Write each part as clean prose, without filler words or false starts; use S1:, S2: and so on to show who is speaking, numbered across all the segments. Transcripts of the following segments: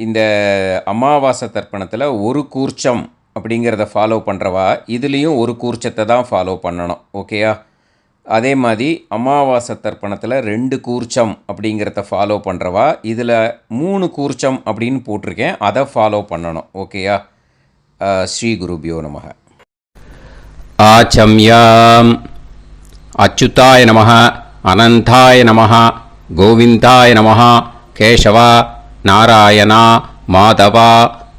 S1: இந்த அமாவாசை தர்ப்பணத்தில் ஒரு கூர்ச்சம் அப்படிங்கிறத ஃபாலோ பண்ணுறவா இதுலேயும் ஒரு கூர்ச்சத்தை தான் ஃபாலோ பண்ணணும். ஓகேயா? அதே மாதிரி அமாவாசை தர்ப்பணத்தில் 2 கூர்ச்சம் அப்படிங்கிறத ஃபாலோ பண்ணுறவா இதில் 3 கூர்ச்சம் அப்படின்னு போட்டிருக்கேன், அதை ஃபாலோ பண்ணணும். ஓகேயா? ஸ்ரீ குருபியோ நமக.
S2: ஆச்சம்யாம் அச்சுதாய நமஹ, அனந்தாய நமஹ, கோவிந்தாய நமஹ, கேசவா, நாராயணா, மாதவா,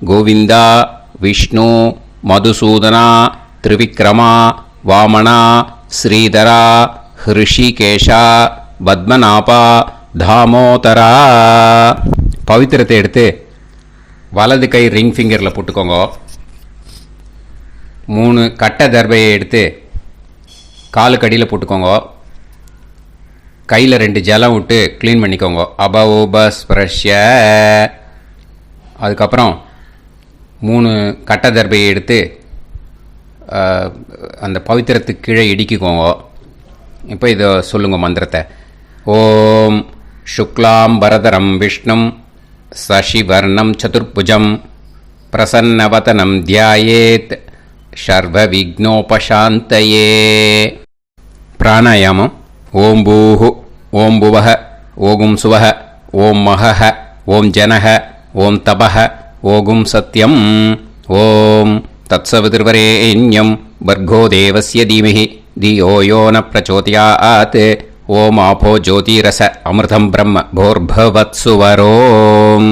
S2: கோவிந்தா, விஷ்ணு, மதுசூதனா, திரிவிக்ரமா, வாமனா, ஸ்ரீதரா, ஹிருஷிகேஷா, பத்மநாபா, தாமோதரா. பவித்திரத்தை எடுத்து வலது கை ரிங் ஃபிங்கரில் போட்டுக்கோங்க. 3 கட்டை தர்பையை எடுத்து காலுக்கடியில் போட்டுக்கோங்க. கையில் 2 ஜலம் விட்டு க்ளீன் பண்ணிக்கோங்க. அபஓபஸ்பிரஷ்ய. அதுக்கப்புறம் 3 கட்டை தர்பையை எடுத்து அந்த பவித்திரத்துக்கு கீழே இடிக்கிக்கோங்க. இப்போ இதை சொல்லுங்க மந்திரத்தை. ஓம் சுக்லாம் பரதரம் விஷ்ணும் சசிவர்ணம் சதுர்புஜம் பிரசன்னவதனம் தியாயேத் சர்வ விக்னோபசாந்தயே. பிராணாயாமம். ஓம் பூஹு, ஓம் புவஹ, ஓகும் சுவஹ, ஓம் மஹஹ, ஓம் ஜனஹ, ஓம் தபஹ, ஓகும் சத்யம். ஓம் தத்சவிதுர்வரேண்யம் பர்கோ தேவஸ்ய தீமஹி தியோ யோ ந பிரச்சோதயாத். ஓம் ஆபோ ஜோதிரச அமிர்தம் பிரம்ம போர்பவத்சுவரோம்.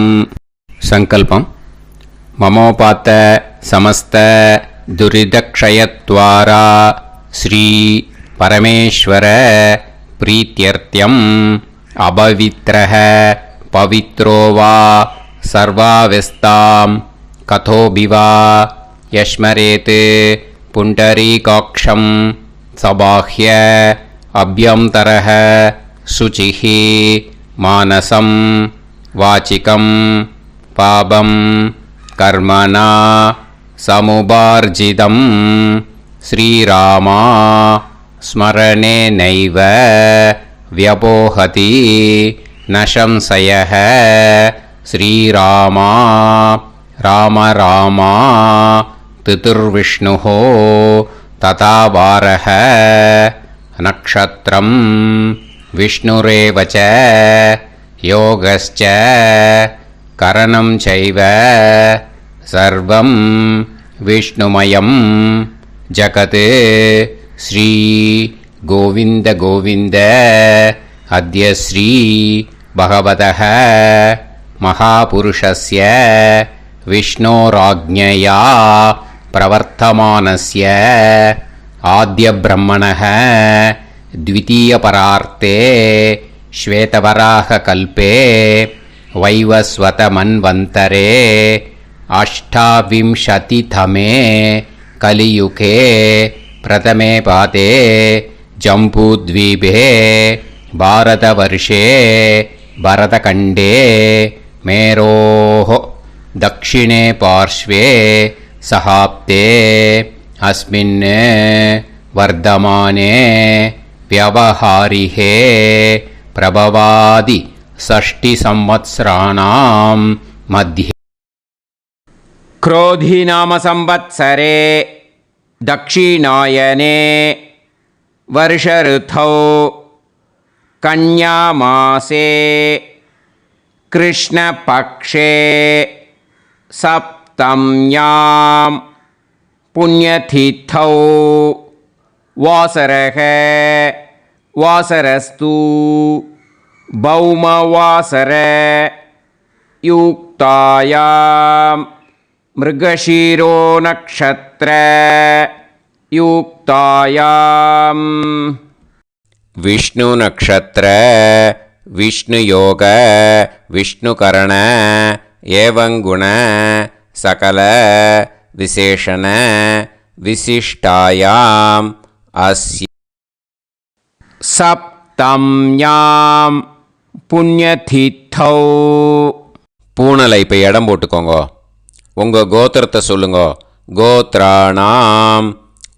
S2: சங்கல்பம். மமோபாத்த சமஸ்த துரிதக்ஷயத்வாரா ஸ்ரீ பரமேஸ்வர பிரீத்யர்த்தியம் அபவித்ரஹ பவித்ரோ வா சர்வாவஸ்தாம் கதோபிவா யஸ்மரேத் புண்டரீகாக்ஷம் சபாஹ்ய அப்யந்தரஹ சுசிஹ மானசம் வாசிகம் பாபம் கர்மணா சமுபார்ஜிதம் ஸ்ரீராமா ஸ்மரணேனைவ வ்யபோஹதி நசம்சயः. ஸ்ரீராமா ராம ராமா திதிர்விஷ்ணுः ததா வாரः. நக்ஷத்ரம் விஷ்ணுரேவ ச யோகஸ்ச கரணம் சைவ சர்வம் விஷ்ணுமயம் ஜகத். ஸ்ரீ கோவிந்த கோவிந்த. அத்ய ஸ்ரீ பகவதः மகாபுருஷஸ்ய விஷ்ணோராஜ்ஞயா பிரவர்த்தமானஸ்ய ஆத்ய பிரம்மணः த்விதீயபரார்த்தே ஸ்வேதவராக கல்பே வைவஸ்வத மன்வந்தரே அஷ்டாவிம்சதிதமே கலியுகே பிரதமே பாதே ஜம்பூத்வீபே பாரதவர்ஷே பரதகண்டே மேரோः தக்ஷிணே பார்ஷ்வே சஹாப்தே அஸ்மின் வர்தமானே வியவஹாரிஹே பிரபவாதி ஷஷ்டி சம்வத்சராணாம் மத்தியே.
S1: क्रोधी नाम संवत्सरे दक्षिणायने वर्ष ऋतौ कन्यामासे कृष्णपक्षे सप्तम्यां पुण्यतिथौ वासरः वासरस्तु भौमवासर युक्तायां मृगशीरो नक्षत्र युक्तायां
S2: विष्णु नक्षत्र विष्णु योग विष्णुकरण एवं गुण सकल विशेषण विशिष्टायाम् अस्य
S1: सप्तम्यां पुण्यतिथौ.
S2: பூனலை இப்போ இடம் போட்டுக்கோங்க. உங்கள் கோத்திரத்தை சொல்லுங்க. கோத்ராணாம்.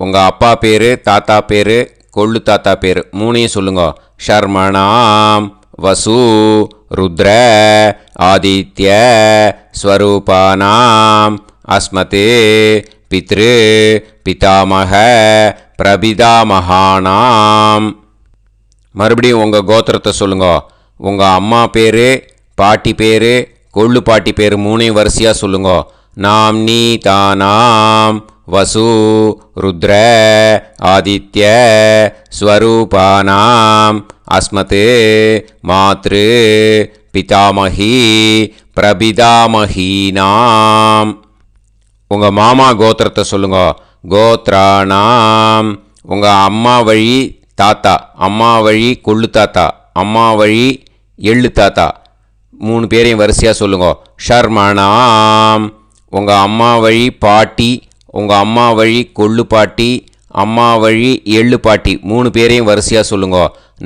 S2: உங்கள் அப்பா பேர், தாத்தா பேர், கொள்ளு தாத்தா பேர் 3ஐயும் சொல்லுங்க. ஷர்மணாம் வசு ருத்ர ஆதித்ய ஸ்வரூபானாம் அஸ்மத் பித்ரு பிதாமக பிரபிதாமகானாம். மறுபடியும் உங்கள் கோத்திரத்தை சொல்லுங்க. உங்கள் அம்மா பேர், பாட்டி பேர், கொள்ளு பாட்டி பேர் மூணையும் வரிசையாக சொல்லுங்க. நாம்னி தானாம் வசு ருத்ர ஆதித்ய ஸ்வரூபானாம் அஸ்மத் மாத்ரு பிதாமகி பிரபிதாமகீனாம். உங்கள் மாமா கோத்திரத்தை சொல்லுங்க. கோத்ரானாம் உங்கள் அம்மா வழி தாத்தா, அம்மா வழி கொள்ளு தாத்தா, அம்மா வழி எள்ளு தாத்தா மூணு பேரையும் வரிசையாக சொல்லுங்க. ஷர்மணாம் உங்கள் அம்மா வழி பாட்டி, உங்கள் அம்மா வழி கொள்ளு பாட்டி, அம்மா வழி எள்ளு பாட்டி மூணு பேரையும் வரிசையாக சொல்லுங்க.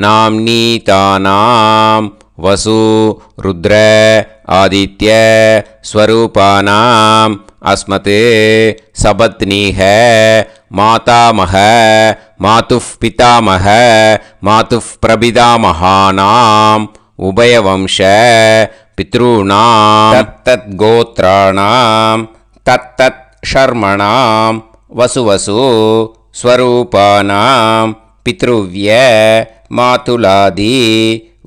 S2: நாம்னி தானாம் வசு ருத்ர ஆதித்ய ஸ்வரூபானாம் அஸ்மத் சபத்னீஹ மாதாமக மாதுஃப் பிதாமக மாதுஃப் பிரபிதாமகானாம் உபயவம்ச பித்ருணாம் தத்தத் கோத்ராணாம் தத்தத் ஷர்மணாம் வசு ஸ்வரூபானாம் பித்ருவ்ய மாதுலாதி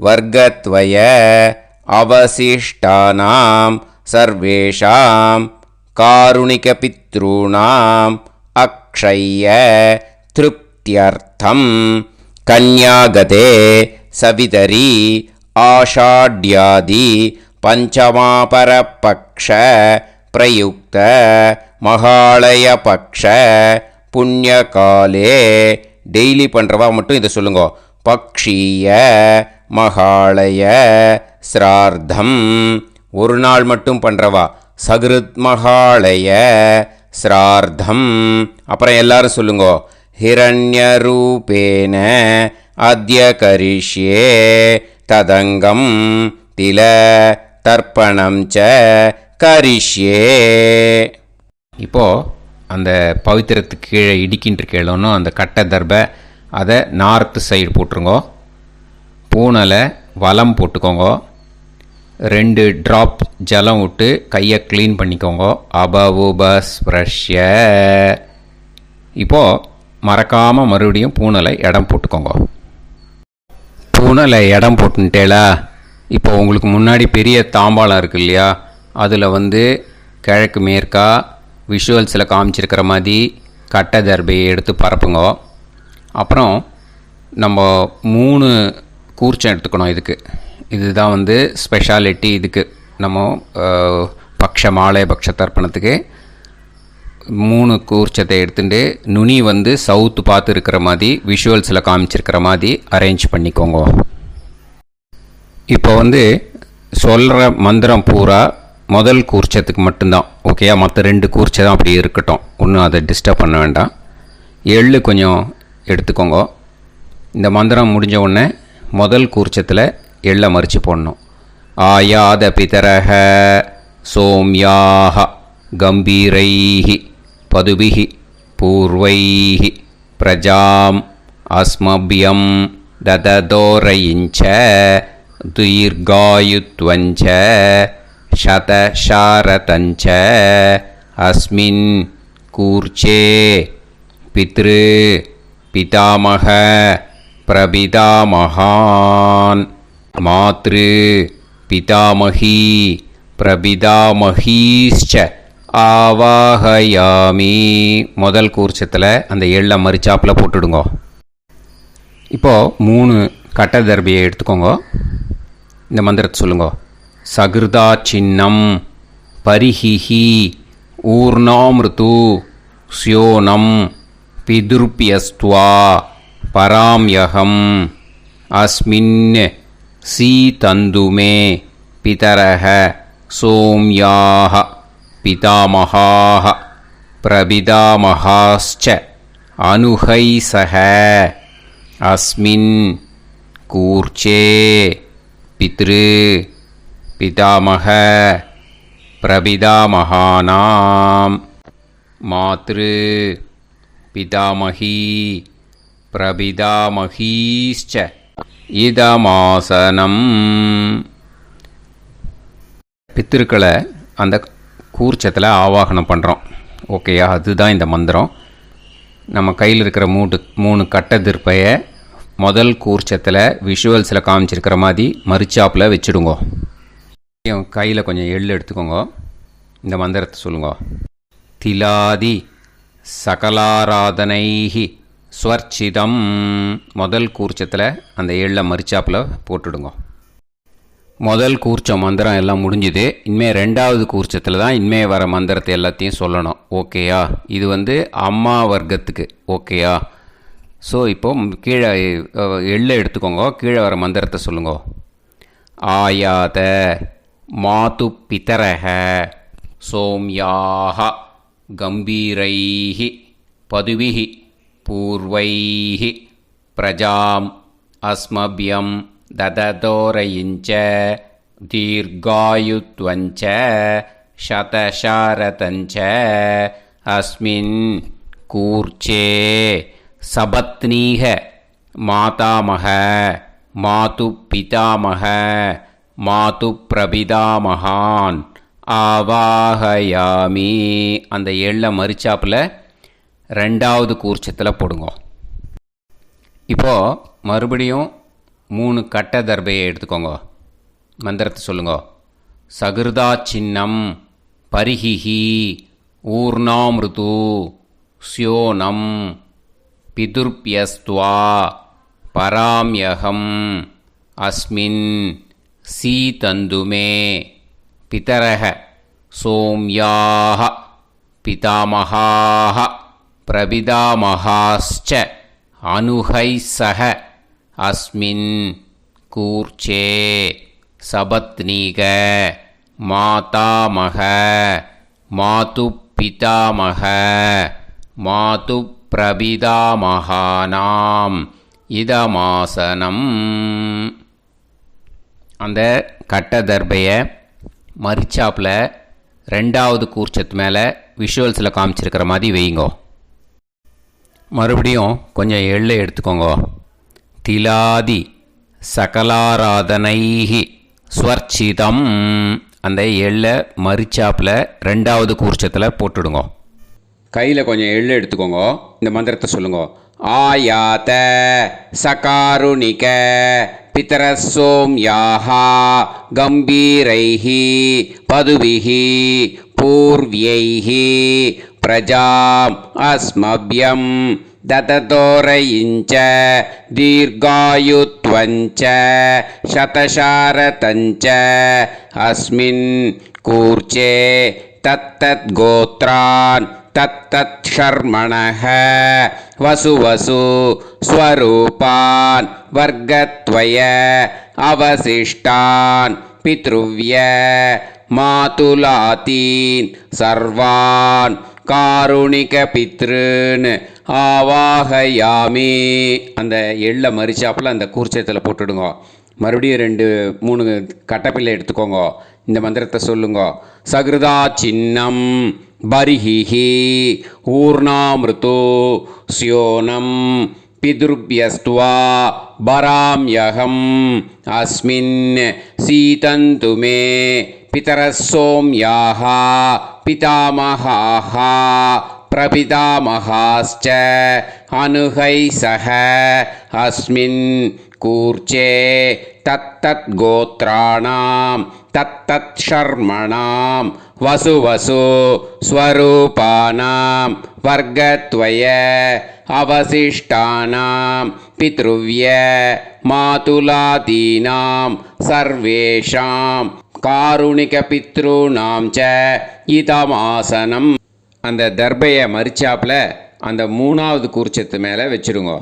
S2: வர்க்கத்வய அவசிஷ்டானாம் சர்வேஷாம் காருணிகபித்ருணாம் அக்ஷய்ய திருப்தியர்த்தம் கன்யாகதே சவிதரி ஆஷாட்யாதி பஞ்சமாபரபக்ஷ பிரயுக்த மகாலயபக்ஷ புண்ணியகாலே. டெய்லி பண்ணுறவா மட்டும் இதை சொல்லுங்க. பக்ஷீய மகாலய ஸ்ரார்த்தம். ஒரு நாள் மட்டும் பண்ணுறவா சகிருத் மகாலய ஸ்ரார்த்தம். அப்புறம் எல்லாரும் சொல்லுங்க. ஹிரண்யரூபேன அத்ய கரிஷ்யே ததங்கம் தில தர்ப்பணம் ச கரிஷ்யே. இப்போது அந்த பவித்திரத்துக்கு கீழே இடிக்கின்ற கீழோன்னு அந்த கட்டை தர்பை அதை நார்த்து சைடு போட்டுருங்கோ. பூனலை வலம் போட்டுக்கோங்க. 2 ட்ராப் ஜலம் விட்டு கையை க்ளீன் பண்ணிக்கோங்க. அபவுபஸ்ப்ரஷ்ய. இப்போது மறக்காமல் மறுபடியும் பூனலை இடம் போட்டுக்கோங்க. பூனலை இடம் போட்டுட்டேலா. இப்போ உங்களுக்கு முன்னாடி பெரிய தாம்பாளம் இருக்குது இல்லையா, அதில் கிழக்கு மேற்கா விஷுவல்ஸில் காமிச்சிருக்கிற மாதிரி கட்டை தர்பையை எடுத்து பரப்புங்க. அப்புறம் நம்ம 3 கூர்ச்சம் எடுத்துக்கணும். இதுதான் ஸ்பெஷாலிட்டி. இதுக்கு நம்ம பக்ஷ மாலை பக்ஷ தர்ப்பணத்துக்கு 3 கூர்ச்சத்தை எடுத்துட்டு நுனி சவுத்து பார்த்து இருக்கிற மாதிரி விஷுவல்ஸில் காமிச்சிருக்கிற மாதிரி அரேஞ்ச் பண்ணிக்கோங்க. இப்போ சொல்கிற மந்திரம் பூரா முதல் கூர்ச்சத்துக்கு மட்டும்தான். ஓகேயா? மற்ற 2 கூர்ச்சை தான் அப்படி இருக்கட்டும். ஒன்றும் அதை டிஸ்டர்ப் பண்ண வேண்டாம். எள்ளு கொஞ்சம் எடுத்துக்கோங்க. இந்த மந்திரம் முடிஞ்ச உடனே முதல் கூர்ச்சத்தில் எள்ளை மறித்து போடணும். ஆயாத பிதரஹ சோம்யாக கம்பீரைஹி பதுபிஹி பூர்வைஹி பிரஜாம் அஸ்மபியம் தததோரயிஞ்ச தீர்காயுத்வஞ்ச சதசாரதஞ்ச அஸ்மின் கூர்ச்சே பித்ரு பிதாமக பிரபிதாமகான் மாத்ரு பிதாமகி பிரபிதாமகீஷ்ச ஆவாஹயாமி. முதல் கூர்ச்சத்தில் அந்த எள்ளை மறிச்சாப்பில் போட்டுடுங்க. இப்போது 3 கட்டை தர்பியை எடுத்துக்கோங்க. இந்த மந்திரத்தை சொல்லுங்க. சகிருதா சின்னம் பரிஹிஹி ஊர்ணாமிருத்து ஸ்யோனம் பிதுர்பியஸ்துவா பராம்யகம் அஸ்மின் சீதந்துமே பிதரஹ சோம்யாக பிதாமகாः பிரபிதாமகாश्च அனுஹைசஹ அஸ்மின் கூர்ச்சே பித்ரு பிதாமக பிரபிதாமகானாம் மாத்ரு பிதாமகி பிரபிதாமகீश्च இதமாசனம். பித்திருக்களை அந்த கூர்ச்சத்தில் ஆவாகனம் பண்ணுறோம். ஓகேயா? அதுதான் இந்த மந்திரம். நம்ம கையில் இருக்கிற 3 கட்டை திருப்பையை முதல் கூர்ச்சத்தில் விஷுவல்ஸில் காமிச்சிருக்கிற மாதிரி மரிச்சாப்பில் வச்சுடுங்க. கையில் கொஞ்சம் எள்ளு எடுத்துக்கோங்க. இந்த மந்திரத்தை சொல்லுங்க. திலாதி சகலாராதனைஹி ஸ்வர்ச்சிதம். முதல் கூர்ச்சத்தில் அந்த எள்ளை மரிச்சாப்பில் போட்டுடுங்க. முதல் கூர்ச்சம் மந்திரம் எல்லாம் முடிஞ்சுது. இனிமேல் 2வது கூர்ச்சத்தில் தான் இனிமேல் வர மந்திரத்தை எல்லாத்தையும் சொல்லணும். ஓகேயா? இது அம்மா வர்க்கத்துக்கு. ஓகேயா? ஸோ இப்போது கீழே எள்ளை எடுத்துக்கோங்க. கீழே வர மந்திரத்தை சொல்லுங்க. ஆயாத மாது பிதரஹ சோம்யாக கம்பீரைஹி பதுவிஹி பூர்வைஹி பிரஜாம் அஸ்மபியம் தததோரயிஞ்ச தீர்காயுத்வஞ்ச சதசாரதஞ்ச அஸ்மின் கூர்ச்சே சபத்னீக மாதாமக மாது பிதாமக மாது பிரபிதாமகான் ஆவாஹயாமி. அந்த எள்ளை மரிச்சாப்பில் 2வது கூர்ச்சத்தில் போடுங்க. இப்போது மறுபடியும் 3 கட்டை தர்பையை எடுத்துக்கோங்க. மந்திரத்தை சொல்லுங்க. சகிருதா சின்னம் பரிஹிஹி ஊர்ணாமிருது ஸ்யோனம் பிதுர்பியஸ்துவா பராம்யகம் அஸ்மின் சீதந்துமே பிதரஹ சோம்யாக பிதாமகாஹ பிரபிதாமகாஸ்ச அனுஹைசஹ அஸ்மின் கூர்ச்சே சபத்னீக மாதாமக மாது பிதாமக மாது பிரபிதாமகானாம் இதமாசனம். அந்த கட்ட தர்பையை மரிச்சாப்பில் 2வது கூர்ச்சத்து மேலே விஷுவல்ஸில் காமிச்சிருக்கிற மாதிரி வைங்கோ. மறுபடியும் கொஞ்சம் எள்ளை எடுத்துக்கோங்க. திலாதி சகலாராதனைஹி ஸ்வர்ச்சிதம். அந்த எள்ளை மரிச்சாப்பில் 2வது கூர்ச்சத்தில் போட்டுடுங்க. கையில் கொஞ்சம் எள்ளு எடுத்துக்கோங்க. இந்த மந்திரத்தை சொல்லுங்க. ஆயாத சகாருணிக பிதரசோம்யாஹா கம்பீரைஹி பதுவிஹி பூர்வ்யைஹி பிரஜாம் அஸ்மபியம் தததோரயிஞ்ச தீர்காயுத்வஞ்ச சதசாரதஞ்ச அஸ்மின் கூர்ச்சே தத்தத் கோத்ரான் தத்தத் ஷர்மணஹ வசுவசு ஸ்வரூபான் வர்க்கத்வய அவசிஷ்டான் பித்ருவ்ய மாதுலாதீன் சர்வான் காருணிக பித்ருன் ஆவாஹயாமி. அந்த எள்ளை மரிச்சாப்பில் அந்த கூர்ச்சத்தில் போட்டுடுங்க. மறுபடியும் 2-3 கட்டப்பிள்ளை எடுத்துக்கோங்க. இந்த மந்திரத்தை சொல்லுங்க. சகிருதா சின்னம் பரிஹிஹி ஊர்ணாமிருது ஸ்யோனம் பிதுர்பியஸ்துவா பராம்யகம் அஸ்மின் சீதந்துமே பிதரசோம்யாக பிதாமகாஹ பிரபிதாமகாஸ்ச அனுஹைசஹ அஸ்மின் கூர்ச்சே தத்தத் கோத்ராணாம் தத்தத் ஷர்மணாம் வசுவசு ஸ்வரூபானாம் வர்க்கத்வய அவசிஷ்டானாம் பித்ருவ்ய மாதுலாதீனாம் சர்வேஷாம் காருணிக பித்ருணாம் ச இதமாசனம். அந்த தர்பையை மரிச்சாப்பில் அந்த 3வது கூர்ச்சத்து மேலே வச்சுருங்க.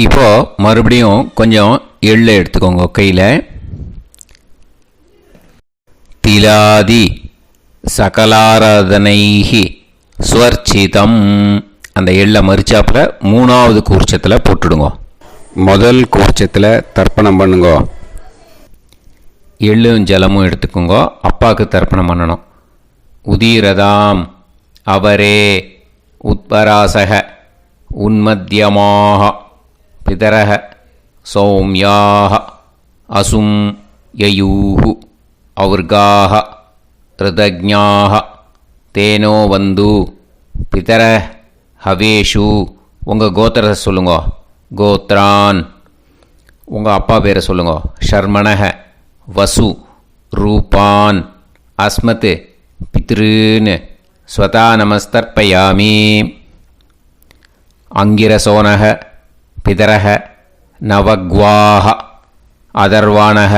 S2: இப்போது மறுபடியும் கொஞ்சம் எள்ளை எடுத்துக்கோங்க கையில். திலாதி சகலாராதனைஹி ஸ்வர்ச்சிதம். அந்த எள்ளை மரிச்சாப்பில் 3வது கூர்ச்சத்தில் போட்டுடுங்க. முதல் கூர்ச்சத்தில் தர்ப்பணம் பண்ணுங்க. எள்ளும் ஜலமும் எடுத்துக்கோங்க. அப்பாவுக்கு தர்ப்பணம் பண்ணணும். உதீரதாம் அவரே உத்பராசக உன்மத்யமாக பிதரக சௌம்யாக அசும் யயூஹு ஔர்காः ருதஜ்ஞாः தேனோ வந்து பிதர ஹவேஷு. உங்கள் கோத்திரத்தை சொல்லுங்க. கோத்ரான். உங்கள் அப்பா பேரை சொல்லுங்க. ஷர்மணஹ வசு ரூபான் அஸ்மத் பித்ருன்னு ஸ்வதா நமஸ்தர்ப்பயாமி. அங்கிரசோனஹ பிதரஹ நவக்வாஹ அதர்வாணஹ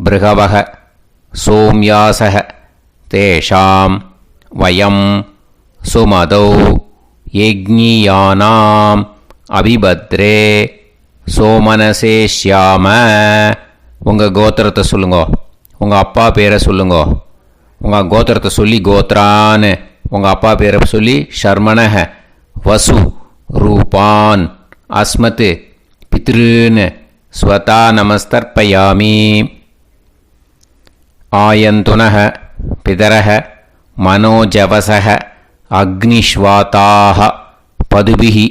S2: பிருகவஹ சோம்யாசஹ தேஷாம் வயம் சுமதௌ யஜ்ஞியானாம் அபிபத்ரே சோமனசேஷ்யாம. உங்கள் கோத்திரத்தை சொல்லுங்க. உங்கள் அப்பா பேரை சொல்லுங்க. உங்கள் கோத்திரத்தை சொல்லி கோத்ரான்னு உங்கள் அப்பா பேரை சொல்லி ஷர்மணஹ வசு ரூபான் அஸ்மத் பித்ருன்னு ஸ்வதா நமஸ்தர்ப்பயாமி. ஆயந்துனஹ பிதரஹ மனோஜவசஹ அக்னிஷ்வாதாஹ பதுபிஹி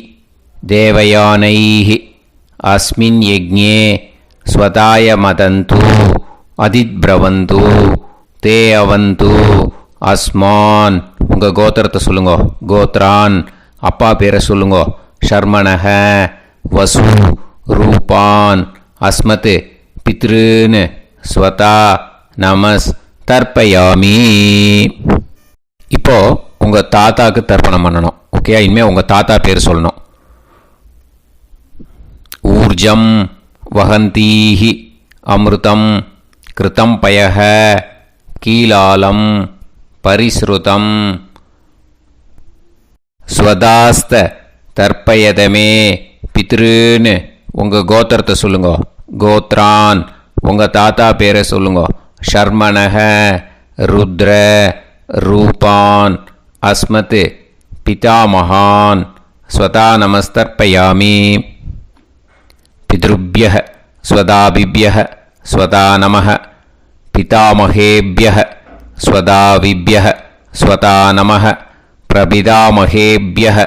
S2: தேவயானைஹி அஸ்மின் யஜ்ஞே ஸ்வதாய மதந்து அதித்ப்ரவந்து தே அவந்து அஸ்மான். உங்கள் கோத்திரத்தை சொல்லுங்க. கோத்ரான். அப்பா பேரை சொல்லுங்க. ஷர்மணஹ வசு ரூபான் அஸ்மத் பித்ருன்னு ஸ்வதா நமஸ் தர்ப்பயாமி. இப்போ உங்கள் தாத்தாவுக்கு தர்ப்பணம் பண்ணணும். ஓகே, இனிமேல் உங்கள் தாத்தா பேர் சொல்லணும். ஊர்ஜம் வஹந்தீஹி அமிர்தம் கிருதம் பயஹ கீலாலம் பரிஸ்ருதம் ஸ்வதாஸ்த தர்ப்பயதமே பித்ருன்னு உங்கள் கோத்திரத்தை சொல்லுங்க. கோத்ரான். உங்கள் தாத்தா பேரை சொல்லுங்க. ஷர்மணஹ ருத்ர ரூபான் அஸ்மத் பிதாமகான் ஸ்வதா நமஸ்தர்ப்பயாமி. பித்ருப்யஹ ஸ்வதாபிப்யஹ ஸ்வதா நமः பிதாமகேப்யஹ ஸ்வதாவிப்யஹ ஸ்வதா நமः பிரபிதாமகேப்யஹ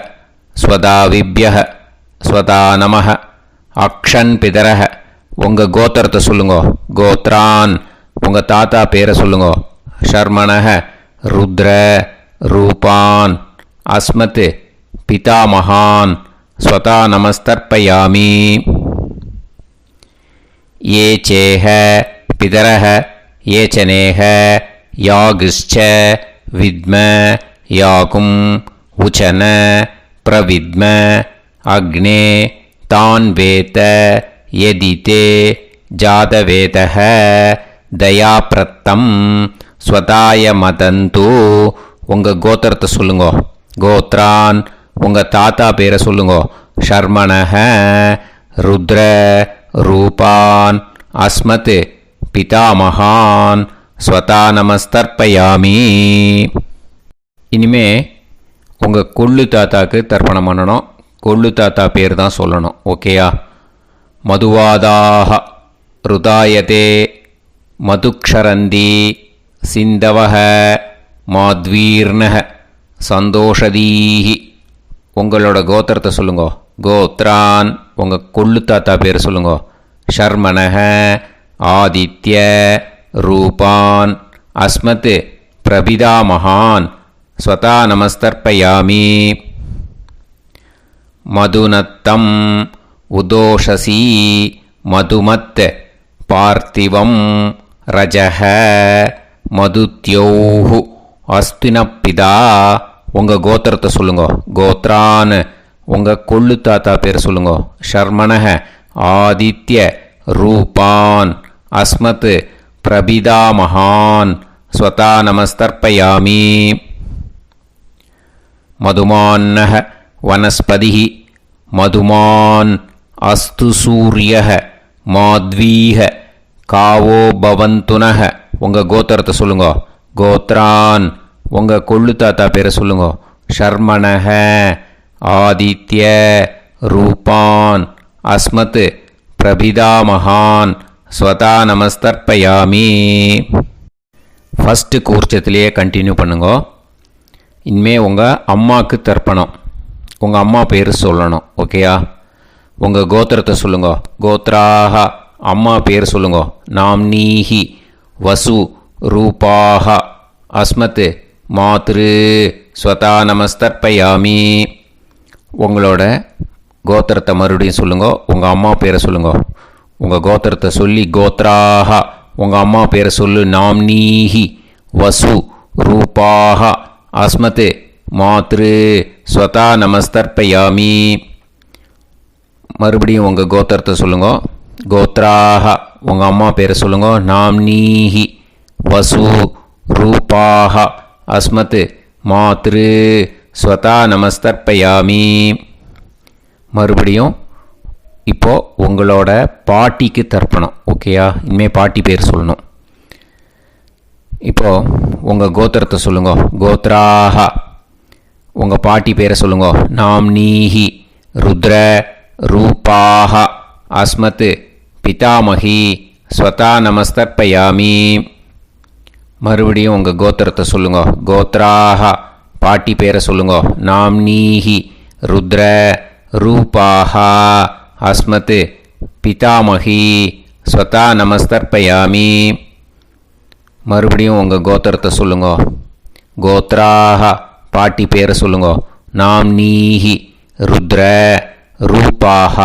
S2: ஸ்வதாவிப்யஹ ஸ்வதா நமः. அக்ஷன் பிதரஹ. உங்கள் கோத்திரத்தை சொல்லுங்க. கோத்ரான். உங்கள் தாத்தா பேரை சொல்லுங்க. ஷர்மணஹ ருத்ர ரூபான் அஸ்மத் பிதாமகான் ஸ்வதா நமஸ்தர்ப்பயாமி. ये चेह पितरः ये च नेह यागश्च विद्म याकुं उचन प्रविद्म अग्ने तान् वेत यदिते जातवेतः दयाप्रत्तं स्वताय मदन्तु. உங்கள் கோத்திரத்தை சொல்லுங்க. கோத்ரான். உங்கள் தாத்தா பேரை சொல்லுங்க. ஷர்மணஹ ருத்ர ரூபான் அஸ்மத் பிதாமகான் ஸ்வதா நமஸ்தர்ப்பயாமி. இனிமே உங்கள் கொள்ளு தாத்தாக்கு தர்ப்பணம் பண்ணணும். கொள்ளு தாத்தா பேர் தான் சொல்லணும். ஓகேயா? மதுவாதாக ருதாயதே மதுக்ஷரந்தி சிந்தவஹ மாத்வீர்ணஹ சந்தோஷதீஹி. உங்களோட கோத்திரத்தை சொல்லுங்க. கோத்ரான். உங்கள் கொள்ளு தாத்தா பேர் சொல்லுங்க. ஷர்மணஹ ஆதித்ய ரூபான் அஸ்மத் பிரபிதாமகான் ஸ்வதா நமஸ்தர்ப்பயாமி. மதுநத்தம் உதோஷசி மதுமத் பார்த்திவம் ரஜஹ மதுத்யோஹு அஸ்தினப்பிதா. உங்கள் கோத்திரத்தை சொல்லுங்க. கோத்ரான். உங்கள் கொள்ளு தாத்தா பேர் சொல்லுங்க. ஷர்மணஹ ஆதித்ய ரூபான் அஸ்மத் பிரபிதாமகான் ஸ்வதா நமஸ்தர்ப்பயாமி. மதுமான்னஹ வனஸ்பதிஹ மதுமான் அஸ்து சூரியஹ மாத்வீஹ காவோ பவந்துனஹ. உங்கள் கோத்திரத்தை சொல்லுங்க. கோத்ரான். உங்கள் கொள்ளு தாத்தா பேரை சொல்லுங்க. ஷர்மணஹ ஆதித்ய ரூபான் அஸ்மத் பிரபிதாமகான் ஸ்வதா நமஸ்தர்ப்பயாமி. ஃபஸ்ட்டு கூர்ச்சத்திலேயே கண்டினியூ பண்ணுங்க. இனிமே உங்கள் அம்மாவுக்கு தர்ப்பணம். உங்கள் அம்மா பேர் சொல்லணும். ஓகேயா? உங்கள் கோத்திரத்தை சொல்லுங்க. கோத்ராஹ. அம்மா பேர் சொல்லுங்க. நாம்னீஹி வசு ரூபாः அஸ்மத் மாத்ரு ஸ்வதா நமஸ்தர்ப்பயாமி. உங்களோட கோத்திரத்தை மறுபடியும் சொல்லுங்க. உங்கள் அம்மா பேரை சொல்லுங்க. உங்கள் கோத்திரத்தை சொல்லி கோத்ராஹ, உங்கள் அம்மா பேரை சொல்லு. நாம்னீஹி வசு ரூபாஹ அஸ்மத் மாத்ரு ஸ்வதா நமஸ்தர்ப்பயாமி. மறுபடியும் உங்கள் கோத்திரத்தை சொல்லுங்க. கோத்ராஹ, உங்கள் அம்மா பேரை சொல்லுங்க. நாம்னீஹி வசு ரூபாஹ அஸ்மத் மாத்ரு ஸ்வதா நமஸ்தர்ப்பயாமி. மறுபடியும் இப்போது உங்களோட பாட்டிக்கு தர்ப்பணம். ஓகேயா? இனிமேல் பாட்டி பேர் சொல்லணும். இப்போது உங்கள் கோத்திரத்தை சொல்லுங்க. கோத்ராஹ, உங்கள் பாட்டி பேரை சொல்லுங்க. நாம்னீஹி ருத்ர ரூபாஹ அஸ்மத் பிதாமகி ஸ்வதா நமஸ்தர்ப்பயாமி. மறுபடியும் உங்கள் கோத்திரத்தை சொல்லுங்க. கோத்ராஹ, பாட்டி பேரை சொல்லுங்க. நாம்னீஹி ருத்ர ரூபாஹ அஸ்மத் பிதாமகி ஸ்வதா நமஸ்தர்ப்பயாமி. மறுபடியும் உங்கள் கோத்திரத்தை சொல்லுங்க. கோத்ராஹ, பாட்டி பேரை சொல்லுங்க. நாம்னீஹி ருத்ர ரூபாஹ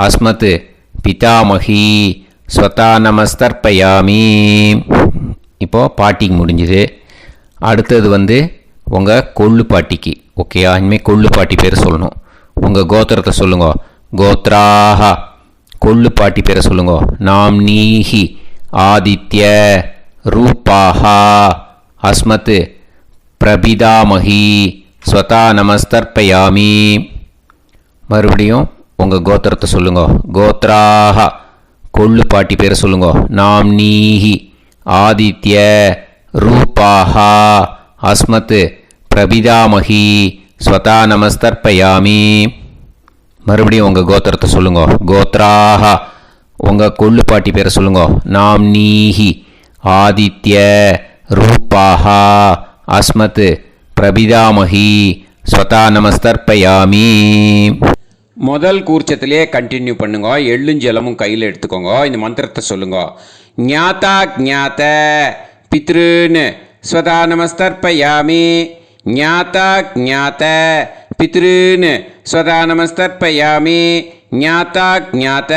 S2: அஸ்மத் பிதாமகி ஸ்வதா நமஸ்தர்ப்பயாமி. இப்போது பாட்டிக்கு முடிஞ்சுது. அடுத்தது உங்கள் கொள்ளு பாட்டிக்கு. ஓகேயா? இனிமேல் கொள்ளு பாட்டி பேர் சொல்லணும். உங்கள் கோத்திரத்தை சொல்லுங்க. கோத்ராஹ, கொள்ளு பாட்டி பேரை சொல்லுங்க. நாம்னீஹி ஆதித்ய ரூபாஹ அஸ்மத் பிரபிதாமகி ஸ்வதா நமஸ்தர்ப்பயாமி. மறுபடியும் உங்கள் கோத்திரத்தை சொல்லுங்க. கோத்ராஹ, கொள்ளு பாட்டி பேரை சொல்லுங்க. நாம்னீஹி ஆதித்ய ரூபாஹ அஸ்மத் பிரபிதாமகி ஸ்வதா நமஸ்தர்ப்பயாமி. மறுபடியும் உங்கள் கோத்திரத்தை சொல்லுங்க. கோத்ராஹ, உங்கள் கொள்ளு பாட்டி பேரை சொல்லுங்க. நாம்னீஹி ஆதித்ய ரூபாஹ அஸ்மத் பிரபிதாமகி ஸ்வதா நமஸ்தர்ப்பயாமி. முதல் கூர்ச்சத்திலே கண்டினியூ பண்ணுங்க. எள்ளும் ஜலமும் கையில் எடுத்துக்கோங்க. இந்த மந்திரத்தை சொல்லுங்க. ஞாதா ஜாத பித்ருன் ஸ்வதா நமஸ்தர்ப்பயாமி. ஞாதா ஜாத பித்ருன் ஸ்வதா நமஸ்தர்ப்பயாமி. ஞாதா ஜாத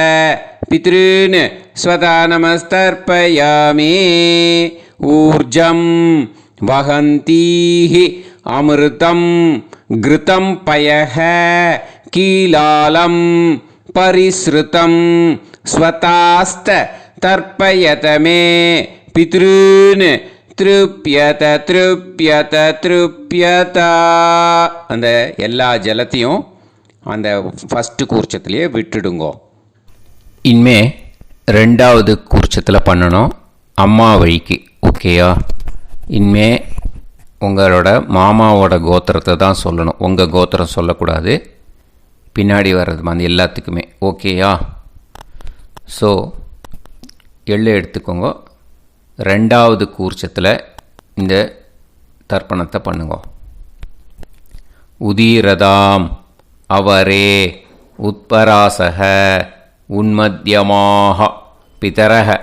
S2: பித்ருன் ஸ்வதா நமஸ்தர்ப்பயாமி. ஊர்ஜம் வஹந்தீஹி அமிர்தம் கிருதம் பயஹ கீலாலம் பரிஸ்ருதம் ஸ்வதாஸ்த தர்ப்பயதமே பித்ருன் திருப்யத திருப்யத திருப்யத. அந்த எல்லா ஜலத்தையும் அந்த ஃபஸ்ட்டு கூர்ச்சத்திலேயே விட்டுடுங்கோ. இனிமே ரெண்டாவது கூர்ச்சத்தில் பண்ணணும், அம்மா வழிக்கு. ஓகேயா? இனிமே உங்களோட மாமாவோட கோத்திரத்தை தான் சொல்லணும். உங்கள் கோத்திரம் சொல்லக்கூடாது. பின்னாடி வர்றது அந்த எல்லாத்துக்குமே. ஓகேயா? ஸோ எள்ளு எடுத்துக்கோங்க. ரெண்டாவது கூர்ச்சத்தில் இந்த தர்ப்பணத்தை பண்ணுங்க. உதீரதாம் அவரே உத்பராசக உன்மத்யமாக பிதரக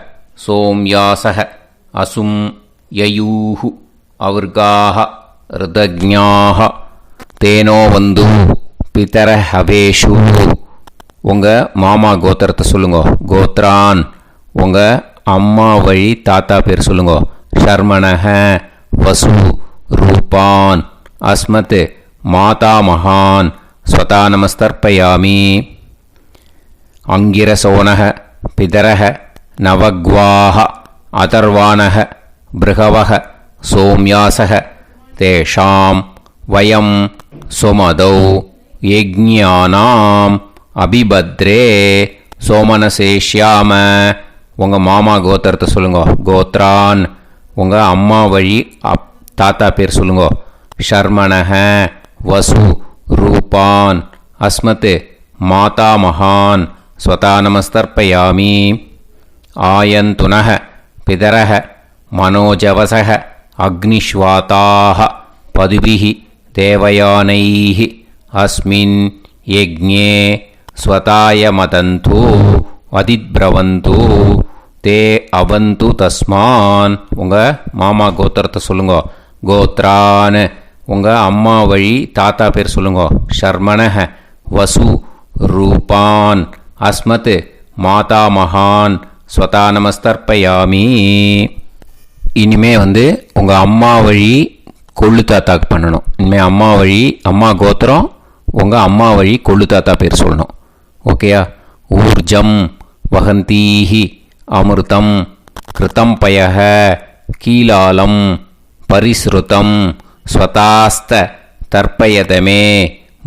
S2: சோம்யாசக அசும் யயூஹு அவர்காக ருதஜ்ஞாக தேனோ வந்து பிதர ஹவேஷு. உங்கள் மாமா கோத்திரத்தை சொல்லுங்க. கோத்ரான், உங்கள் அம்மா வழி தாத்தா பேர் சொல்லுங்க. ஷர்மணஹ வசு ரூபான் அஸ்மத் மாதா மகான் ஸ்வதா நமஸ்தர்ப்பயாமி. அங்கிரசோனஹ பிதரஹ நவக்வாஹ அதர்வானஹ பிருகவஹ சோம்யாசஹ தேஷாம் வயம் சுமதௌ யஜ்ஞானாம் அபிபத்ரே சோமனசேஷ்யாம. உங்கள் மாமா கோத்திரத்தை சொல்லுங்க. கோத்ரான், உங்கள் அம்மா வழி தாத்தா பேர் சொல்லுங்க. ஷர்மணஹ வசு ரூபான் அஸ்மத் மாதா மகான் ஸ்வதா நமஸ்தர்ப்பயாமி. ஆயந்துனஹ பிதரஹ மனோஜவசஹ அக்னிஷ்வாதாஹ பதுபிஹி தேவயானைஹ அஸ்மின் யஜ்ஞே ஸ்வதாய மதந்து அதித்ரவந்து தே அவந்து தஸ்மான். உங்கள் மாமா கோத்திரத்தை சொல்லுங்க. கோத்ரான். உங்கள் அம்மா வழி தாத்தா பேர் சொல்லுங்க. ஷர்மணஹ வசு ரூபான் அஸ்மத் மாதாமகான் ஸ்வதா நமஸ்தர்ப்பயாமி. இனிமே உங்கள் அம்மா வழி கொள்ளு தாத்தாக்கு பண்ணணும். இனிமேல் அம்மா வழி அம்மா கோத்திரம் உங்கள் அம்மா வழி கொள்ளு தாத்தா பேர் சொல்லணும். ஓகேயா? ஊர்ஜம் வகந்தீஹி அமிர்தம் கிருதம் பயஹ கீலாலம் பரிஸ்ருதம் ஸ்வதாஸ்த தர்ப்பயதமே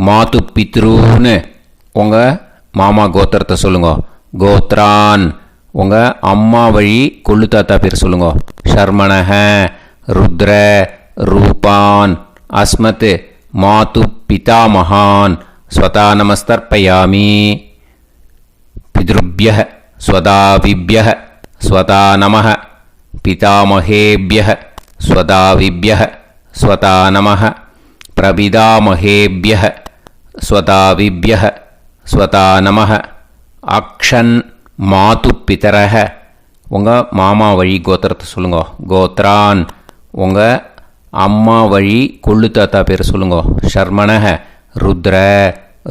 S2: மாது பித்ரூன்னு. உங்கள் மாமா கோத்திரத்தை சொல்லுங்க. கோத்ரான். உங்கள் அம்மா வழி கொள்ளு தாத்தா பேர் சொல்லுங்க. ஷர்மணஹ ருத்ர ரூபான் அஸ்மத் மாது பிதாமகான் ஸ்வதா நமஸ்தர்ப்பயாமி. பித்ருப்யஹ ஸ்வதாவிப்யஹ ஸ்வதா நமஹ பிதாமகேப்யஹ ஸ்வதாவிப்யஹ ஸ்வதா நமஹ பிரபிதாமகேப்யஹ ஸ்வதாவிப்யஹ ஸ்வதா நமஹ. அக்ஷன் மாது பிதரஹ. உங்கள் மாமா வழி கோத்திரத்தை சொல்லுங்க. கோத்ரான். உங்கள் அம்மா வழி கொள்ளு தாத்தா பேர் சொல்லுங்க. ஷர்மணஹ ருத்ர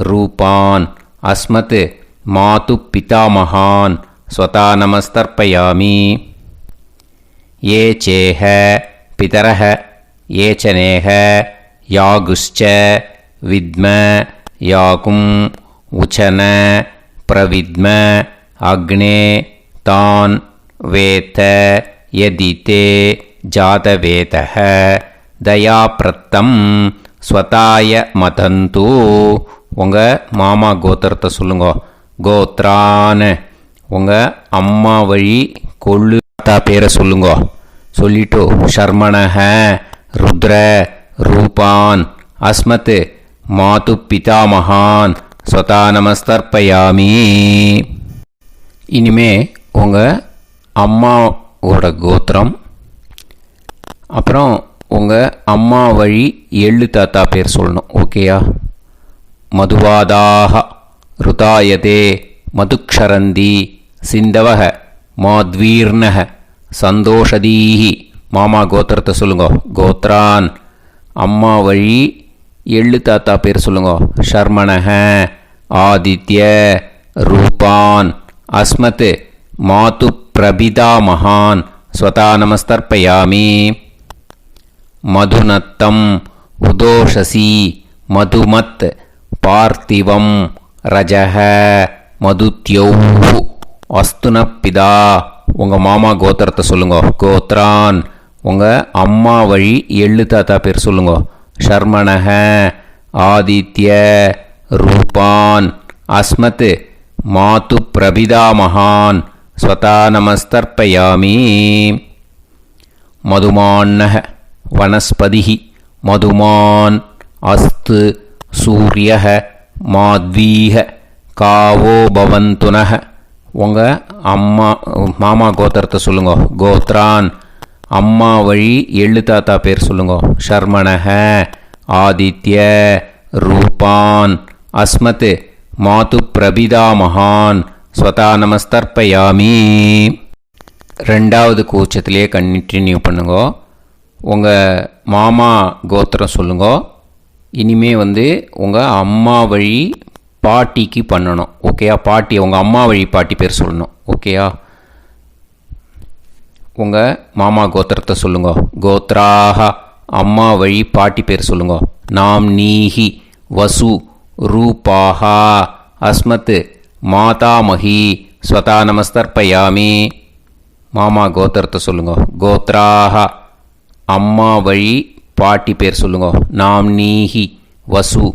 S2: ரூபான் அஸ்மத் மாது பிதாமகான் ஸ்வதா நமஸ்தர்ப்பயாமி. ஏ சேஹ பிதரஹ ஏச்சனேஹ யாகுஷ்ச வித்ம யாகும் உச்சன பிரவித்ம அக்னே தான் வேத யதிதே ஜாதவேதஹ தயாப்ரத்தம் ஸ்வதாய மதந்து. உங்கள் மாமா கோத்திரத்தை சொல்லுங்க. கோத்ரான். உங்கள் அம்மா வழி கொள்ளு தாத்தா பேரை சொல்லுங்க. சொல்லிட்டு ஷர்மணஹ ருத்ர ரூபான் அஸ்மத் மாது பிதாமகான் ஸ்வதா நமஸ்தர்ப்பயாமி. இனிமே உங்கள் அம்மாவோட கோத்திரம் அப்புறம் உங்கள் அம்மா வழி எள்ளு தாத்தா பேர் சொல்லணும். ஓகேயா? மதுவாதாக ருதாயதே மதுக்ஷரந்தி சிந்தவக மாத்வீர்ணக சந்தோஷதீஹி. மாமா கோத்திரத்தை சொல்லுங்க. கோத்ரான். அம்மா வழி எள்ளு தாத்தா பேர் சொல்லுங்க. ஷர்மணஹ ஆதித்ய ரூபான் அஸ்மத் மாது பிரபிதாமகான் ஸ்வதா நமஸ்தர்ப்பயாமி. மதுநத்தம் உதோஷசி மதுமத் பார்த்திவம் ரஜஹ மதுத்யௌஹு அஸ்துனப்பிதா. உங்கள் மாமா கோத்திரத்தை சொல்லுங்க. கோத்ரான். உங்கள் அம்மா வழி எள்ளு தாத்தா பேர் சொல்லுங்க. ஷர்மணஹ ஆதித்ய ரூபான் அஸ்மத் மாது பிரபிதாமகான் ஸ்வதா நமஸ்தர்ப்பயாமி. மதுமான்னஹ வனஸ்பதிஹி மதுமான் அஸ்து சூரியஹ மாத்வீஹ காவோ பவந்துனஹ. உங்கள் மாமா கோத்திரத்தை சொல்லுங்க. கோத்ரான். அம்மா வழி எள்ளு தாத்தா பேர் சொல்லுங்க. ஷர்மணஹ ஆதித்ய ரூபான் அஸ்மத் மாது பிரபிதாமகான் ஸ்வதா நமஸ்தர்ப்பயாமி. ரெண்டாவது கூச்சத்திலே கண்டினியூ பண்ணுங்க. உங்கள் மாமா கோத்திரம் சொல்லுங்க. இனிமே உங்கள் அம்மா வழி பாட்டிக்கு பண்ணணும். ஓகேயா? பாட்டி உங்கள் அம்மா வழி பாட்டி பேர் சொல்லணும். ஓகேயா? உங்கள் மாமா கோத்திரத்தை சொல்லுங்க. கோத்ராக. அம்மா வழி பாட்டி பேர் சொல்லுங்க. நாம் நீஹி வசு ரூபாஹா அஸ்மத் மாதாமகி ஸ்வதா நமஸ்தர்ப்பயாமி. மாமா கோத்திரத்தை சொல்லுங்க. கோத்ராக. அம்மா வழி பாட்டி பேர் சொல்லுங்க. நாம் நீஹி வசு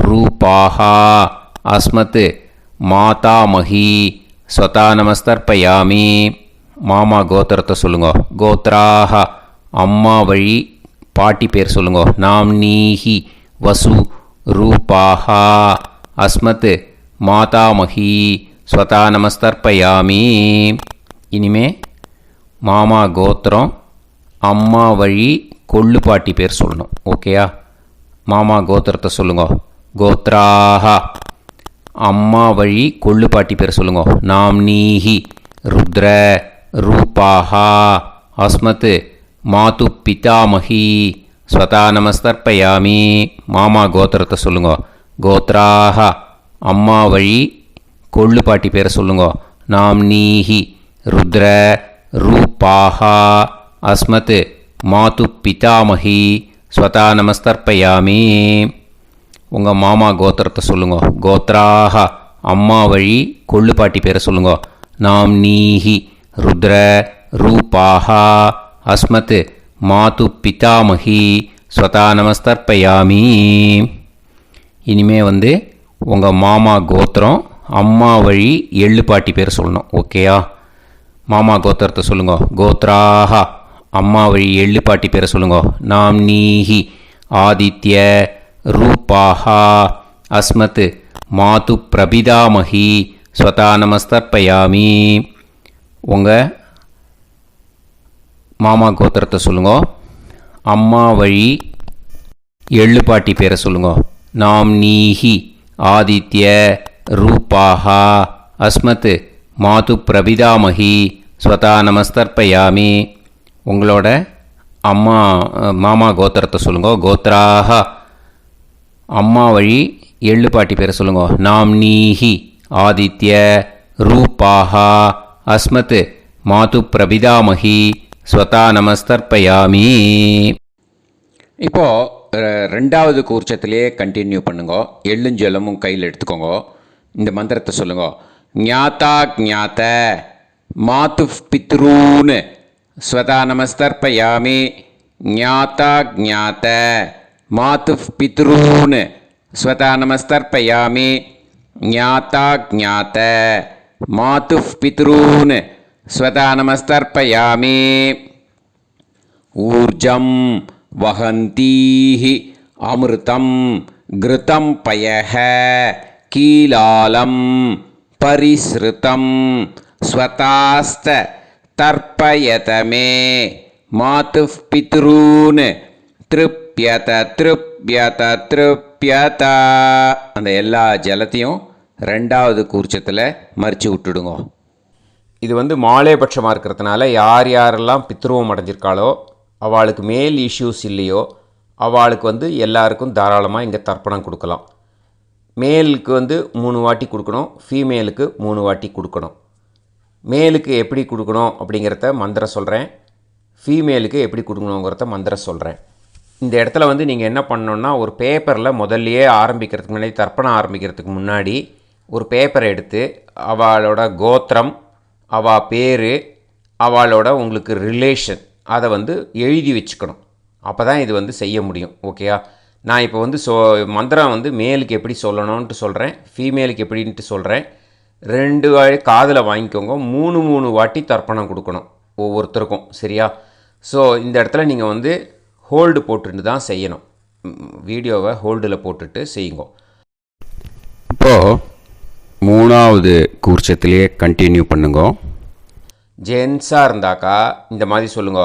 S2: ரூபாஹா அஸ்மத் மாதாமகி ஸ்வதா நமஸ்தர்ப்பயாமி. மாமா கோத்திரத்தை சொல்லுங்க. கோத்ராக. அம்மா வழி பாட்டி பேர் சொல்லுங்க. நாம் நீஹி வசு ரூபாஹா அஸ்மத் மாதாமகி ஸ்வதா நமஸ்தர்ப்பயாமி. இனிமே மாமா கோத்திரம் அம்மா வழி கொள்ளு பாட்டி பேர் சொல்லணும். ஓகேயா? மாமா கோத்திரத்தை சொல்லுங்க. கோத்ராக. அம்மா வழி கொள்ளு பாட்டி பேர் சொல்லுங்க. நாம் நீஹி ருத்ர रूपाः अस्मत् मातुः पितामही स्वता நமஸ்தர்ப்பயாமி. மாமா கோத்திரத்தை சொல்லுங்க. கோத்ராக அம்மா வழி கொள்ளு பாட்டி பேரை சொல்லுங்க. நாம் நீஹி ருத்ர ரூபாக அஸ்மத் மாது பிதாமகி ஸ்வதா நமஸ்தர்ப்பயாமி. உங்கள் மாமா கோத்திரத்தை சொல்லுங்க. கோத்ராக அம்மா வழி கொள்ளு பாட்டி பேரை சொல்லுங்க. நாம் நீஹி ருத்ர ரூபாக அஸ்மத் மாது பிதாமகி ஸ்வதா நமஸ்தர்ப்பயாமி. இனிமே உங்கள் மாமா கோத்திரம் அம்மா வழி எள்ளு பாட்டி பேர் சொல்லணும். ஓகேயா? மாமா கோத்திரத்தை சொல்லுங்க. கோத்ராக அம்மா வழி எள்ளு பாட்டி பேரை சொல்லுங்க. நாம் நீஹி ஆதித்ய ரூபாக அஸ்மத் மாது பிரபிதாமகி ஸ்வதா நமஸ்தர்ப்பயாமி. உங்கள் மாமா கோத்திரத்தை சொல்லுங்க. அம்மா வழி எள்ளு பாட்டி பேரை சொல்லுங்க. நாம் நீஹி ஆதித்ய ரூபாக அஸ்மத் மாது பிரபிதாமகி ஸ்வதா நமஸ்தர்ப்பயாமி. உங்களோட மாமா கோத்திரத்தை சொல்லுங்க. கோத்ராக அம்மா வழி எள்ளு பாட்டி பேரை சொல்லுங்க. நாம் நீஹி ஆதித்ய ரூபாக அஸ்மத் மாது பிரபிதாமகி ஸ்வதா நமஸ்தர்ப்பயாமி. இப்போது ரெண்டாவது கூர்ச்சத்திலே கண்டினியூ பண்ணுங்க. எள்ளும் ஜலமும் கையில் எடுத்துக்கோங்க. இந்த மந்திரத்தை சொல்லுங்க. ஞாதா ஞாத மாது பித்ரூன் ஸ்வதா நமஸ்தர்ப்பயாமி. ஞாதா ஞாத மாது பித்ரூன் ஸ்வதா நமஸ்தர்ப்பயாமி. ஞாதா ஞாத மாது பித்ரூன் ஸ்வதா நமஸ்தர்ப்பயாமி. ஊர்ஜம் வஹந்தீஹி அமிர்தம் கிருதம் பயஹ கீலாலம் பரிஸ்ருதம் ஸ்வதாஸ்த தர்ப்பயதமே மாதுஃப் பித்ரூன் திருப்யத திருப்யத திருப்யத. அந்த எல்லா ஜலத்தையும் ரெண்டாவது கூர்ச்சத்தில் மறித்து விட்டுடுங்க. இது மாலைபட்சமாக இருக்கிறதுனால யார் யாரெல்லாம் பித்ருவம் அடைஞ்சிருக்காளோ அவளுக்கு மேல் இஷ்யூஸ் இல்லையோ அவளுக்கு எல்லாருக்கும் தாராளமாக இங்கே தர்ப்பணம் கொடுக்கலாம். மேலுக்கு 3 வாட்டி கொடுக்கணும், ஃபீமேலுக்கு 3 வாட்டி கொடுக்கணும். மேலுக்கு எப்படி கொடுக்கணும் அப்படிங்கிறத மந்திரம் சொல்கிறேன், ஃபீமேலுக்கு எப்படி கொடுக்கணுங்கிறத மந்திரம் சொல்கிறேன். இந்த இடத்துல நீங்கள் என்ன பண்ணணுன்னா, ஒரு பேப்பரில் முதல்லையே ஆரம்பிக்கிறதுக்கு முன்னாடி, தர்ப்பணம் ஆரம்பிக்கிறதுக்கு முன்னாடி ஒரு பேப்பரை எடுத்து அவளோட கோத்திரம், அவள் பேர், அவளோட உங்களுக்கு ரிலேஷன் அதை எழுதி வச்சுக்கணும். அப்போ தான் இது செய்ய முடியும். ஓகேயா? நான் இப்போ மந்திரம் மேலுக்கு எப்படி சொல்லணும்ன்ட்டு சொல்கிறேன், ஃபீமேலுக்கு எப்படின்ட்டு சொல்கிறேன். 2 காதில் வாங்கிக்கோங்க. 3 வாட்டி தர்ப்பணம் கொடுக்கணும் ஒவ்வொருத்தருக்கும். சரியா? ஸோ இந்த இடத்துல நீங்கள் ஹோல்டு போட்டுட்டு தான் செய்யணும். வீடியோவை ஹோல்டில் போட்டுட்டு செய்யுங்க. இப்போது 3வது கூர்ச்சத்திலே கண்டினியூ பண்ணுங்க.
S1: ஜென்ஸாக இருந்தாக்கா இந்த மாதிரி சொல்லுங்க.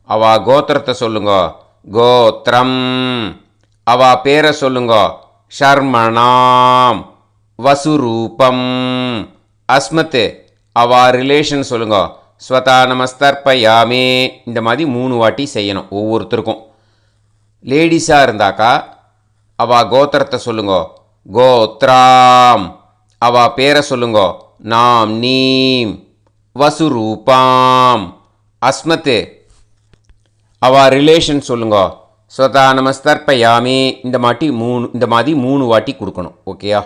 S1: அவா கோத்திரத்தை சொல்லுங்க. கோத்திரம். அவா பேரை சொல்லுங்க. ஷர்மணாம் வசுரூபம் அஸ்மத். அவா ரிலேஷன் சொல்லுங்க. ஸ்வதா நமஸ்தர்ப்பயாமி. இந்த மாதிரி 3 வாட்டி செய்யணும் ஒவ்வொருத்தருக்கும். லேடிஸாக இருந்தாக்கா அவா கோத்திரத்தை சொல்லுங்க. கோத்ராம். அவா பேரை சொல்லுங்க. நாம் நீம் வசுரூபாம் அஸ்மத். அவா ரிலேஷன் சொல்லுங்க. ஸ்வதா நமஸ்தர்ப்பயாமி. இந்த மாதிரி 3 வாட்டி கொடுக்கணும். ஓகேயா?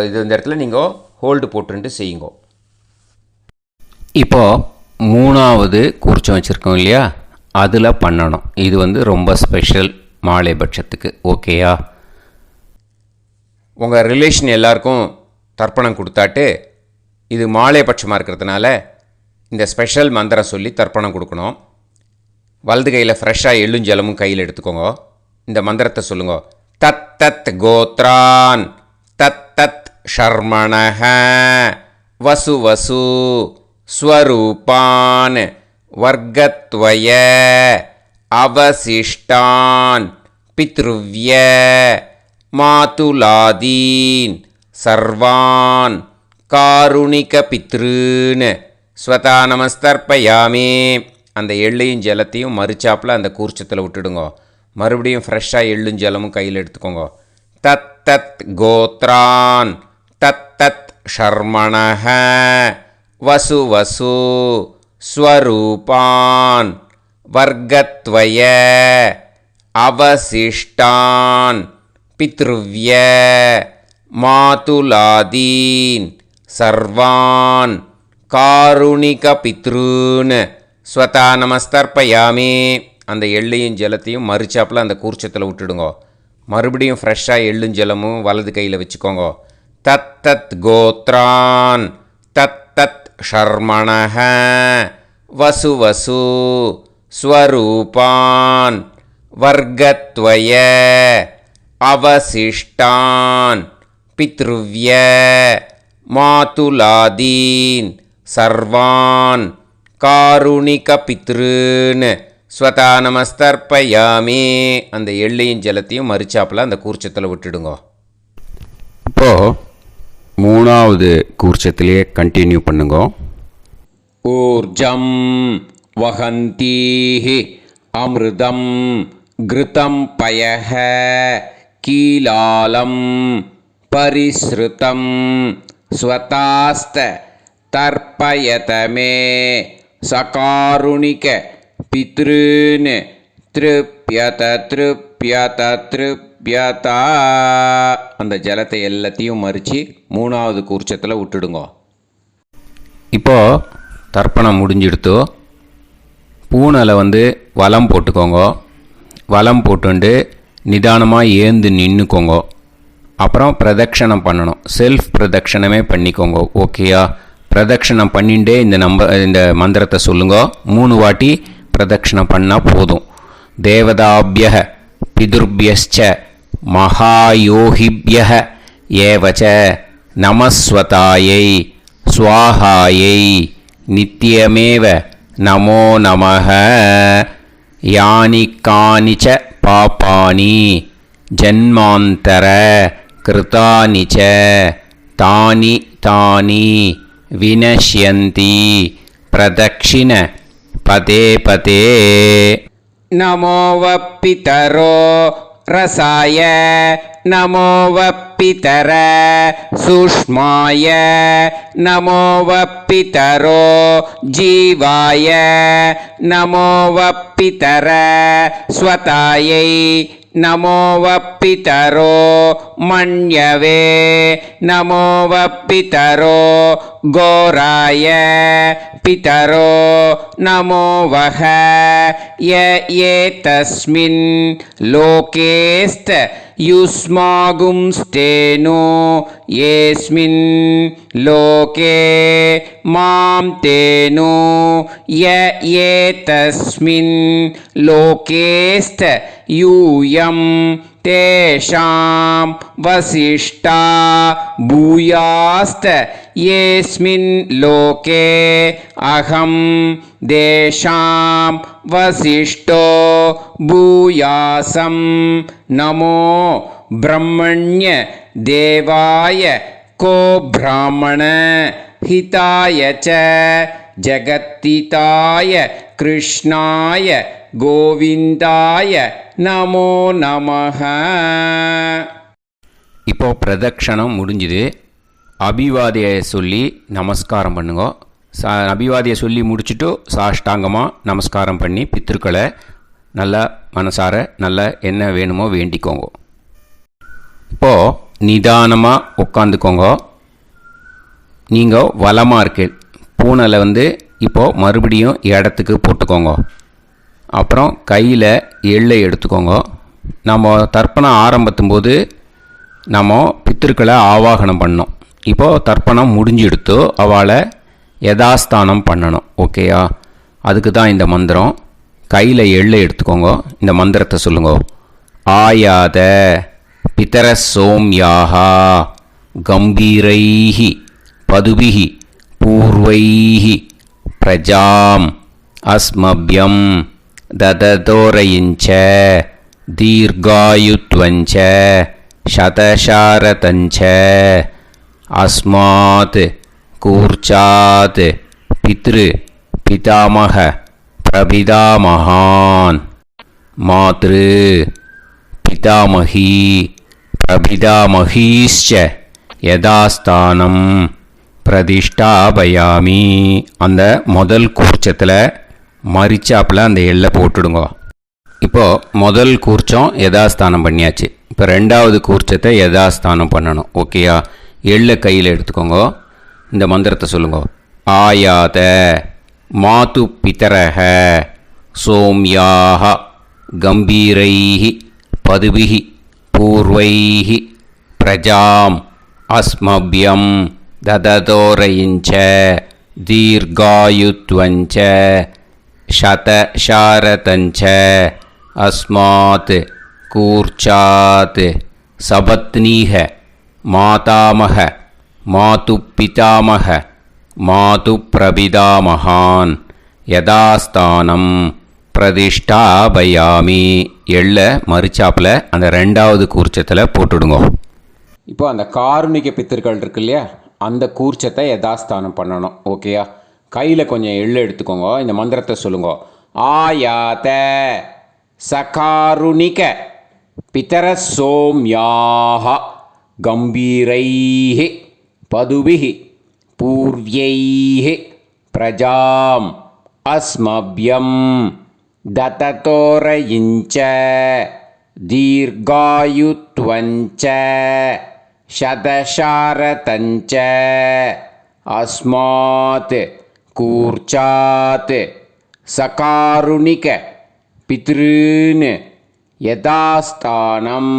S1: இந்த இடத்துல நீங்கள் ஹோல்டு போட்டுட்டு செய்யுங்க. இப்போது
S2: 3வது கூர்ச்சம் வச்சுருக்கோம் இல்லையா, அதில் பண்ணணும். இது ரொம்ப ஸ்பெஷல் மாலைபட்சத்துக்கு. ஓகேயா?
S1: உங்கள் ரிலேஷன் எல்லாருக்கும் தர்ப்பணம் கொடுத்தாட்டு இது மாலைபட்சமாக இருக்கிறதுனால இந்த ஸ்பெஷல் மந்திரம் சொல்லி தர்ப்பணம் கொடுக்கணும். வலது கையில் ஃப்ரெஷ்ஷாக எள்ளும் ஜலமும் கையில் எடுத்துக்கோங்க. இந்த மந்திரத்தை சொல்லுங்க. தத் தத் கோத்ரான் தத் தத் ஷர்மணஹ வசு வசு ஸ்வரூபான் வர்க்கத்வய அவசிஷ்டான் பித்ருவ்ய மாதுலாதீன் சர்வான் காருணிக பித்ருன் ஸ்வதா நமஸ்தர்ப்பயாமி. அந்த எள்ளையும் ஜலத்தையும் மறுச்சாப்பில் அந்த கூர்ச்சத்தில் விட்டுடுங்க. மறுபடியும் ஃப்ரெஷ்ஷாக எள்ளும் ஜலமும் கையில் எடுத்துக்கோங்க. தத் தத் கோத்ரான் தத் தத் ஷர்மணஹ வசு வசு ஸ்வரூபான் வர்க்கத்வய அவசிஷ்டான் பித்ருவ்ய மாதுலாதீன் சர்வான் காருணிக பித்ருன் ஸ்வதா நமஸ்தர்ப்பயாமி. அந்த எள்ளையும் ஜலத்தையும் மறுச்சாப்பில் அந்த கூர்ச்சத்தில் விட்டுடுங்க. மறுபடியும் ஃப்ரெஷ்ஷாக எள்ளும் ஜலமும் வலது கையில் வச்சுக்கோங்க. தத் தத் கோத்ரான் தத் தத் ஷர்மணஹ வசு வசு ஸ்வரூபான் வர்க்கத்வய அவசிஷ்டான் பித்ருவ்ய மாதுலாதீன் சர்வான் காருணிக பித்ருன் ஸ்வதா நமஸ்தர்ப்பயாமி. அந்த எள்ளையும் ஜலத்தையும் மறுச்சாப்பில் அந்த கூர்ச்சத்தில் விட்டுடுங்க.
S2: இப்போது மூணாவது கூர்ச்சத்திலேயே கண்டினியூ பண்ணுங்க.
S1: ஊர்ஜம் வஹந்தீஹி அமிர்தம் கிருதம் பயஹ கீலாலம் பரிஸ்ருதம் ஸ்வதாஸ்த தர்ப்பயதமே சகாருணிக பித்ருன் திருப்யத திருப்யத திருப்யதா. அந்த ஜலத்தை எல்லாத்தையும் மறித்து மூணாவது கூர்ச்சத்தில் விட்டுடுங்க.
S2: இப்போது தர்ப்பணம் முடிஞ்சிடுத்து. பூனலை வலம் போட்டுக்கோங்க. வலம் போட்டுண்டு நிதானமாக ஏந்து நின்றுக்கோங்க. அப்புறம் பிரதட்சணம் பண்ணணும். செல்ஃப் பிரதட்சணமே பண்ணிக்கோங்க. ஓகேயா? பிரதட்சணம் பண்ணிண்டே இந்த மந்திரத்தை சொல்லுங்க. 3 வாட்டி பிரதட்சணம் பண்ணால் போதும். தேவதாபியः பிதுர்பியஸ்ச மகாயோகிபியः ஏவச்ச நமஸ்வதாயை ஸ்வாஹாயை நித்யமேவ நமோ நமः. யானி கானிச்ச பாபானி ஜன்மாந்தர கிருதானி ச தானி தானி வினஷ்யந்தி பிரதக்ஷிண பதே பதே.
S1: நமோ வப்பிதரோ ரசாய நமோ வப்பிதர சூஷ்மாய நமோ வப்பிதரோ ஜீவாய நமோ வப்பிதர ஸ்வதாயை நமோ வப்பிதரோ மண்யவே நமோ வப்பிதரோ கோராய பிதரோ நமோ வஹ ஏதஸ்மின் லோகேஸ்த யுஸ்மாகும்ஸ்தேனோ ஏஸ்மின் லோகே மாம் தேனோ ஏதஸ்மின் லோகேஸ்த யூயம் தேஷாம் வசிஷ்டா பூயாஸ்த ஏஸ்மின் லோகே அகம் தேஷாம் வசிஷ்டோ பூயாசம் நமோ பிரம்மண்ய தேவாய கோ பிராமண ஹிதாய ச ஜகத்திதாய கிருஷ்ணாய கோவிந்தாய நமோ நமஹ.
S2: இப்போ பிரதட்சணம் முடிஞ்சுது. அபிவாதியை சொல்லி நமஸ்காரம் பண்ணுங்க. அபிவாதியை சொல்லி முடிச்சுட்டு சாஷ்டாங்கமாக நமஸ்காரம் பண்ணி பித்திருக்களை நல்லா மனசார நல்லா என்ன வேணுமோ வேண்டிக்கோங்க. இப்போது நிதானமாக உட்காந்துக்கோங்க. நீங்கள் வலமாக இருக்கு பூனலை இப்போது மறுபடியும் இடத்துக்கு போட்டுக்கோங்க. அப்புறம் கையில் எள்ளை எடுத்துக்கோங்க. நம்ம தர்ப்பணம் ஆரம்பித்தும்போது நம்ம பித்திருக்களை ஆவாகனம் பண்ணோம். இப்போது தர்ப்பணம் முடிஞ்செடுத்து அவளை யதாஸ்தானம் பண்ணணும். ஓகேயா? அதுக்கு தான் இந்த மந்திரம். கையில் எள்ளை எடுத்துக்கோங்க. இந்த மந்திரத்தை சொல்லுங்க. ஆயாத பிதர சோம்யாஹா கம்பீரைஹி பதுபிஹி பூர்வைஹி பிரஜாம் அஸ்மப்யம் தததோரயிஞ்ச தீர்காயுத்வஞ்ச சதசாரதஞ்ச அஸ்மாத் கூர்ச்சாத் பித்ரு பிதாமக பிரபிதாமகான் மாத்ரு பிதாமகி பிரபிதாமகீஷ்ச யதாஸ்தானம் பிரதிஷ்டாபயாமி. அந்த முதல் கூர்ச்சத்தில் மரிச்சாப்பில் அந்த எள்ளை போட்டுடுங்க. இப்போது முதல் கூர்ச்சம் யதாஸ்தானம் பண்ணியாச்சு. இப்போ ரெண்டாவது கூர்ச்சத்தை யதாஸ்தானம் பண்ணணும். ஓகேயா? எள்ளை கையில் எடுத்துக்கோங்க. இந்த மந்திரத்தை சொல்லுங்க. ஆயாத மாது பிதரஹ சோம்யாக கம்பீரைஹி பதுபிஹி பூர்வைஹி பிரஜாம் அஸ்மபியம் தததோரயிஞ்ச தீர்காயுத்வஞ்ச சதசாரதஞ்ச அஸ்மாத் கூர்ச்சாத் சபத்னீஹ மாதாமஹ மாது பிதாமஹ மாது பிரபிதாமகான் யதாஸ்தானம் பிரதிஷ்டாபயாமி. எள்ள மரிச்சாப்பில் அந்த ரெண்டாவது கூர்ச்சத்தில் போட்டுடுங்க. இப்போ அந்த காருணிக பித்தர்கள் இருக்கு இல்லையா, அந்த கூர்ச்சத்தை யதாஸ்தானம் பண்ணணும். ஓகேயா? கையில் கொஞ்சம் எள்ளு எடுத்துக்கோங்க. இந்த மந்திரத்தை சொல்லுங்க. ஆயாத சகாருணிக பிதர சோம்யாக கம்பீரைஹி பதுபிஹி பூர்வைஹி பிரஜாம் அஸ்மபியம் தததோரயிஞ்ச தீர்காயுத்வஞ்ச சதசாரதஞ்ச அஸ்மாத் கூர்ச்சாத் சகாருணிக பித்ருன் யதாஸ்தானம்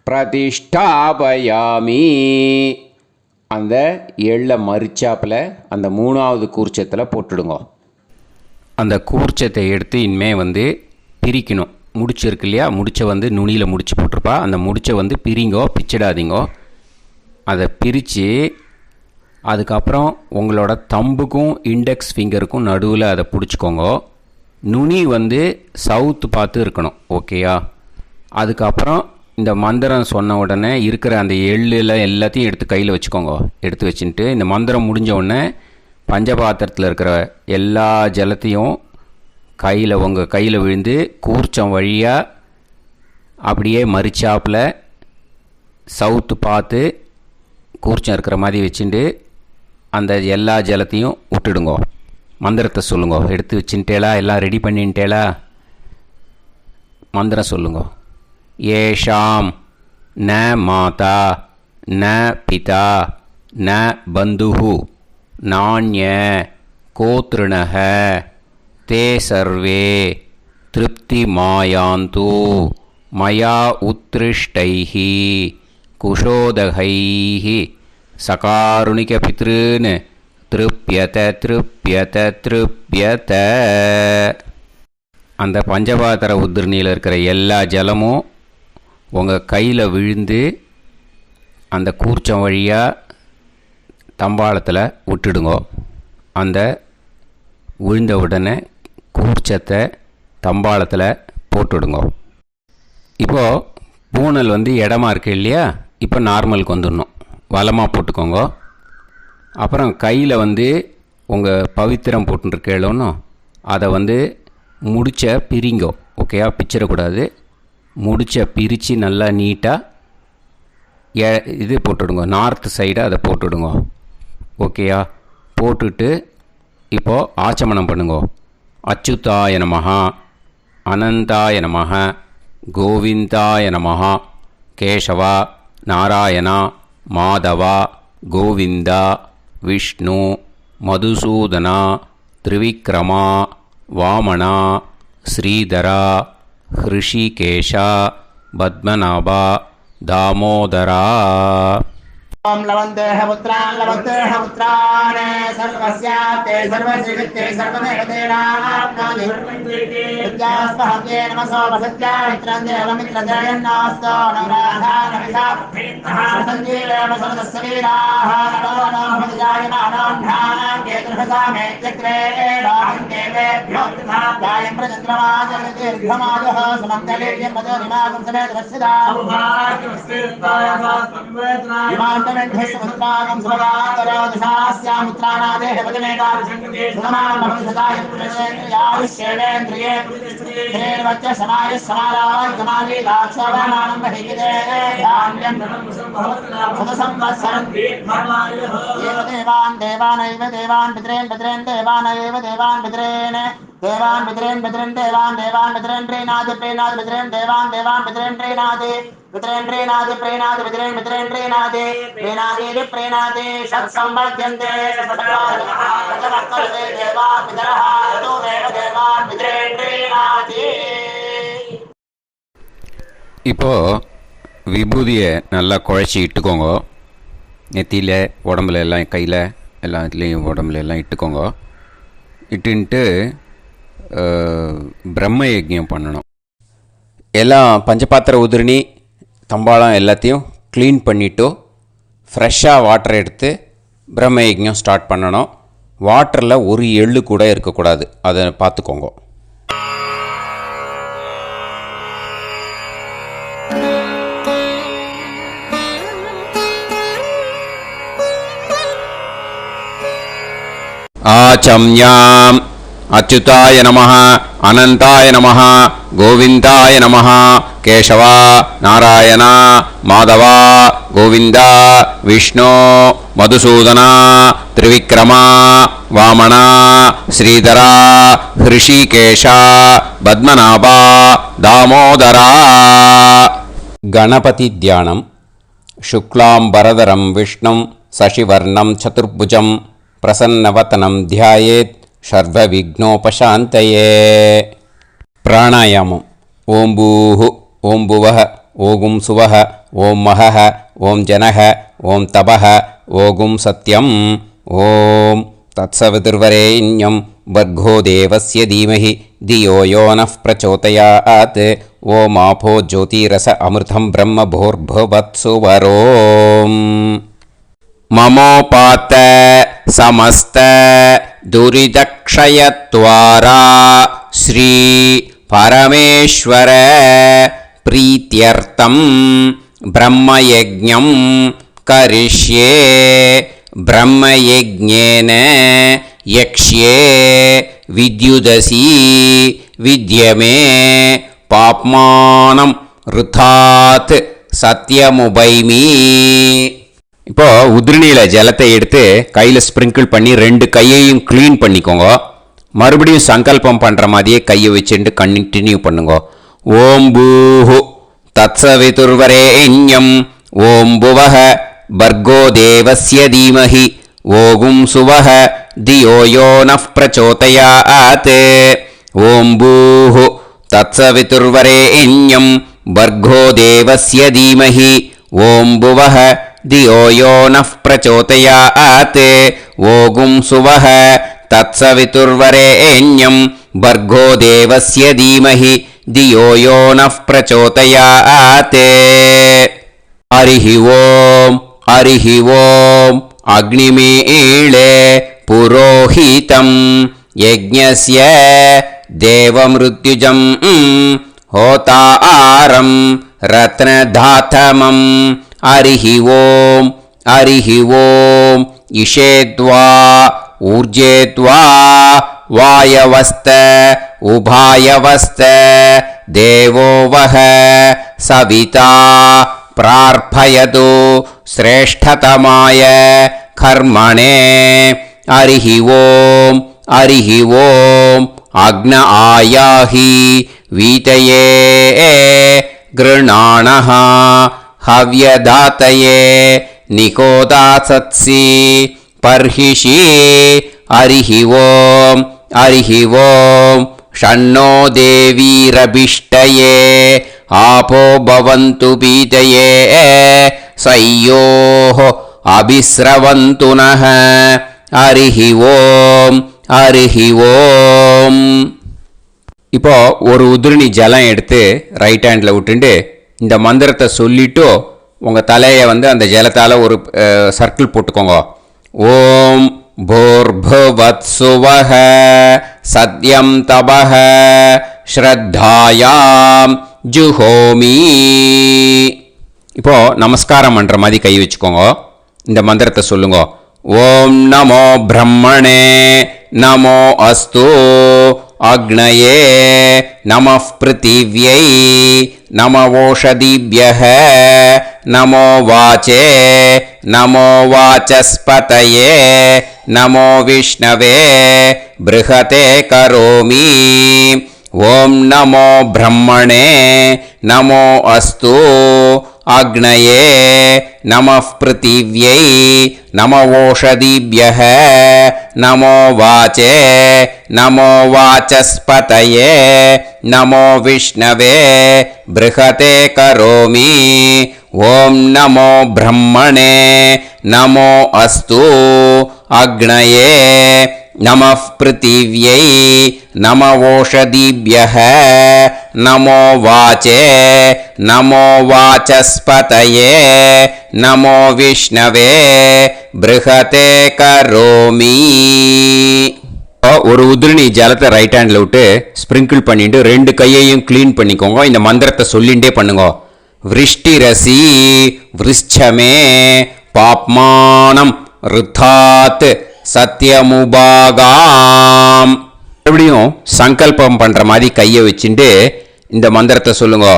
S2: பிரதிஷ்டாபயாமி. அந்த எள்ளை மரிச்சாப்பில் அந்த மூணாவது கூர்ச்சத்தில் போட்டுடுங்க. அந்த கூர்ச்சத்தை எடுத்து இனிமேல் பிரிக்கணும். முடிச்சிருக்கு இல்லையா, முடிச்சை நுனியில் முடிச்சு போட்டிருப்பா. அந்த முடிச்சை பிரிங்கோ, பிச்சிடாதீங்கோ. அதை பிரித்து அதுக்கப்புறம் உங்களோட தம்புக்கும் இண்டெக்ஸ் ஃபிங்கருக்கும் நடுவில் அதை பிடிச்சிக்கோங்க. நுனி சவுத்து பார்த்து இருக்கணும். ஓகேயா? அதுக்கப்புறம் இந்த மந்திரம் சொன்ன உடனே இருக்கிற அந்த எள்ளில் எல்லாத்தையும் எடுத்து கையில் வச்சுக்கோங்க. எடுத்து வச்சுட்டு இந்த மந்திரம் முடிஞ்ச உடனே பஞ்சபாத்திரத்தில் இருக்கிற எல்லா ஜலத்தையும் உங்கள் கையில் விழுந்து கூர்ச்சம் வழியாக அப்படியே மரிச்சாப்பில் சவுத்து பார்த்து கூர்ச்சம் இருக்கிற மாதிரி வச்சுட்டு அந்த எல்லா ஜலத்தையும் விட்டுடுங்க. மந்திரத்தை சொல்லுங்க. எடுத்து வச்சுட்டேலா? எல்லாம் ரெடி பண்ணிட்டேலா? மந்திரம் சொல்லுங்க. ஏஷாம் ந மாதா ந பிதா ந பந்துஹு நாண்ய கோத்ருணஹ தே சர்வே திருப்தி மாயாந்து மயா உத்ருஷ்டைஹி குஷோதகைஹி சகாருணிக பித்ருன் திருப்யத திருப்யத திருப்யத. அந்த பஞ்சபாத்திர உதிர்ணியில் இருக்கிற எல்லா ஜலமும் உங்கள் கையில் விழுந்து அந்த கூர்ச்சம் வழியாக தம்பாளத்தில் விட்டுடுங்க. அந்த விழுந்த உடனே கூர்ச்சத்தை தம்பாளத்தில் போட்டுடுங்க. இப்போது பூனல் இடமா இருக்கு இல்லையா, இப்போ நார்மலுக்கு வந்துடணும். வலமாக போட்டுக்கோங்க. அப்புறம் கையில் உங்கள் பவித்திரம் போட்டுருக்கேளோன்னு அதை முடிச்ச பிரிங்கோ. ஓகேயா? பிச்சிடக்கூடாது. முடிச்ச பிரித்து நல்லா நீட்டாக இது போட்டுடுங்க. நார்த் சைடை அதை போட்டுடுங்க. ஓகேயா? போட்டுட்டு இப்போது ஆச்சமனம் பண்ணுங்க. அச்சுதாய நமஹ அனந்தாய நமஹ கோவிந்தாய நமஹ கேசவா நாராயணா மாதவா கோவிந்தா விஷ்ணு மதுசூதனா திரிவிக்ரமா வாமனா ஸ்ரீதரா ஹிருஷிகேஷா பத்மநாபா தாமோதரா.
S3: ओम लवन्तेह पुत्रान् लवन्तेह पुत्रान् सर्वस्याप्ते सर्वश्रीवित्ते सर्वदेवतेनाप्नोति विद्यास्पहते नमसो वसत्या मित्रं देवमित्रजयन्नास्तो नवराधानविदाः सञ्जीवेम सर्वस्वीराः नमो भजायमानोऽन्धानां केतुर्भसामे चक्रे देवेभ्यो गायं प्रचन्द्रमाजगतिर्घमाजः समन्तलेयं पदोनिमागं समेत वत्सदा सुभद्रागं सुभगान्तरादशास्यामुत्राणादे हेवतिमेकादशङ्कृते सुधमान् भवतिसदाय पुरुषेन्द्रियाविश्येवेन्द्रिये हेर्वच्च समाय समाराय गमाली दाक्षाभामानं महिगिदे धान्यं सदसंवत्सरं एव देवानैव देवान् पितॄन् देवानैव देवान् पितॄन् देवान् प्रीणाति पितॄन् देवान् पितॄन् प्रीणाति पितॄन् प्रीणाति षट्संवर्ध्यन्ते देवा पितरः तो देवान् पितॄन् प्रीणाति.
S2: இப்போது விபூதியை நல்லா குழச்சி இட்டுக்கோங்க. நெத்தியில் உடம்புல எல்லாம் கையில் எல்லாத்துலேயும் உடம்புல எல்லாம் இட்டுக்கோங்க. இட்டுன்ட்டு பிரம்ம யஜ்ஞம் பண்ணணும். எல்லாம் பஞ்சபாத்திர உதிரணி தம்பாளம் எல்லாத்தையும் க்ளீன் பண்ணிவிட்டு ஃப்ரெஷ்ஷாக வாட்டர் எடுத்து பிரம்ம யஜ்ஞம் ஸ்டார்ட் பண்ணணும். வாட்டரில் ஒரு எள்ளு கூட இருக்கக்கூடாது, அதை பார்த்துக்கோங்க. ஆச்சம்யாம் அச்சுதாய நமः அனந்தாய நமः கோவிந்தாய நமः கேசவா நாராயணா மாதவா கோவிந்தா விஷ்ணு மதுசூதனா திரிவிக்ரமா வாமனா ஸ்ரீதரா ஹிருஷிகேஷா பத்மநாபா தாமோதரா. கணபதி தியானம். சுக்லாம்பரதரம் விஷ்ணும் சசிவர்ணம் சதுர்புஜம் பிரசன்னவதனம் தியாயேத் சர்வவிக்னோபசாந்தயே. பிராணாயாமம். ஓம் பூஹு ஓம் புவஹ ஓகும் சுவஹ ஓம் மஹஹ ஓம் ஜனஹ ஓம் தபஹ ஓகும் சத்யம். ஓம் தத்சவிதுர்வரேண்யம் வர்கோ தேவஸ்ய தீமஹி தியோ யோ நः பிரச்சோதயாத். ஓம் ஆபோ ஜோதிரஸ அமிர்தம் பிரம்ம भूर्भुवत्सुवरोम्. ममोपात समस्त दुरिदक्षयत्वारा श्री परमेश्वर प्रीत्यर्थं ब्रह्मयज्ञं करिष्ये. ब्रह्मयज्ञेन यक्ष्ये विद्युदसि विद्यमे पाप्मानं ऋथात् सत्यमुपैमि. இப்போது உதிரணியில் ஜலத்தை எடுத்து கையில் ஸ்ப்ரிங்கிள் பண்ணி 2 கையையும் க்ளீன் பண்ணிக்கோங்க. மறுபடியும் சங்கல்பம் பண்ணுற மாதிரியே கையை வச்சுட்டு கண்டினியூ பண்ணுங்க. ஓம் பூஹு தத்சவிதுர்வரேண்யம் ஓம் புவஹ பர்கோ தேவஸ்ய தீமஹி ஓகும் சுவஹ தியோ யோ நः பிரச்சோதயாத். ஓம் பூஹு தத்சவிதுர்வரேண்யம் பர்கோ தேவஸ்ய தீமஹி ஓம் புவஹ தியோ யோ நः பிரச்சோதயாத். ஓகும் சுவஹ தத்சவிதுர்வரேண்யம் பர்கோ தேவஸ்ய தீமஹி தியோ யோ நः பிரச்சோதயாத். ஹரிஹி ஓம் ஹரிஹி ஓம். அக்னிமீளே புரோஹிதம் யஜ்ஞஸ்ய தேவமிருத்யுஜம் ஹோதாரம் ரத்னதாதமம். ஹரிஹி ஓம் ஹரிஹி ஓம். இஷேத்வா ஊர்ஜேத்வா வாயவஸ்த உபாயவஸ்த தேவோ வஹ சவிதா பிரார்ப்பயது ஸ்ரேஷ்டதமாய கர்மணே. ஹரிஹி ஓம் ஹரிஹி ஓம். அக்ன ஆயாஹி வீதயே கிருணாணஹ ஹவ்யதாத்தயே நிகோதாசத்சி பர்ஹிஷி. ஹரிஹி ஓம் ஹரிஹி ஓம். ஷண்ணோ தேவீரபிஷ்டயே ஆபோ பவந்து பீதயே சய்யோः அபிஸ்ரவந்து நः. ஹரிஹி ஓம் ஹரிஹி ஓம். இப்போ ஒரு உதிரணி ஜலம் எடுத்து ரைட் ஹேண்டில் விட்டுண்டு இந்த மந்திரத்தை சொல்லிவிட்டு உங்கள் தலையை அந்த ஜலத்தால் ஒரு சர்க்கிள் போட்டுக்கோங்க. ஓம் பூர்புவத்சுவஹ சத்யம் தபஹ ஸ்ரத்தாயாம் ஜுஹோமி. இப்போது நமஸ்காரம் பண்ணுற மாதிரி கை வச்சுக்கோங்க. இந்த மந்திரத்தை சொல்லுங்க. ஓம் நமோ பிரம்மணே நமோ அஸ்து அக்னயே நமः பிருத்திவ்யை நம ஓஷதிப்யः நமோ வாச்சே நமோ வாசஸ்பதயே நமோ விஷ்ணவே ப்ருஹதே கரோமி. ஓம் நமோ பிரம்மணே நமோ அஸ்து அக்னயே நமः பிருத்திவ்யை நம ஓஷதிப்யः நமோ வாச்சே நமோ வாசஸ்பதயே நமோ விஷ்ணவே ப்ருஹதே கரோமி. ஓம் நமோ பிரம்மணே நமோ அஸ்து அக்னயே நமः பிருத்திவ்யை நம ஓஷதிப்யः நமோ வாச்சே நமோ வாசஸ்பதயே நமோ விஷ்ணவே ப்ருஹதே கரோமி. ஒரு உதிரணி ஜலத்தை ரைட் ஹேண்டில் விட்டு ஸ்ப்ரிங்கிள் பண்ணிட்டு 2 கையையும் க்ளீன் பண்ணிக்கோங்க. இந்த மந்திரத்தை சொல்லிகிட்டே பண்ணுங்க. விருஷ்டிரசி விருஷ்சமே பாப்மானம் ருத்தாத் சத்யமுபாகாம். மறுபடியும் சங்கல்பம் பண்ணுற மாதிரி கையை வச்சுட்டு இந்த மந்திரத்தை சொல்லுங்க.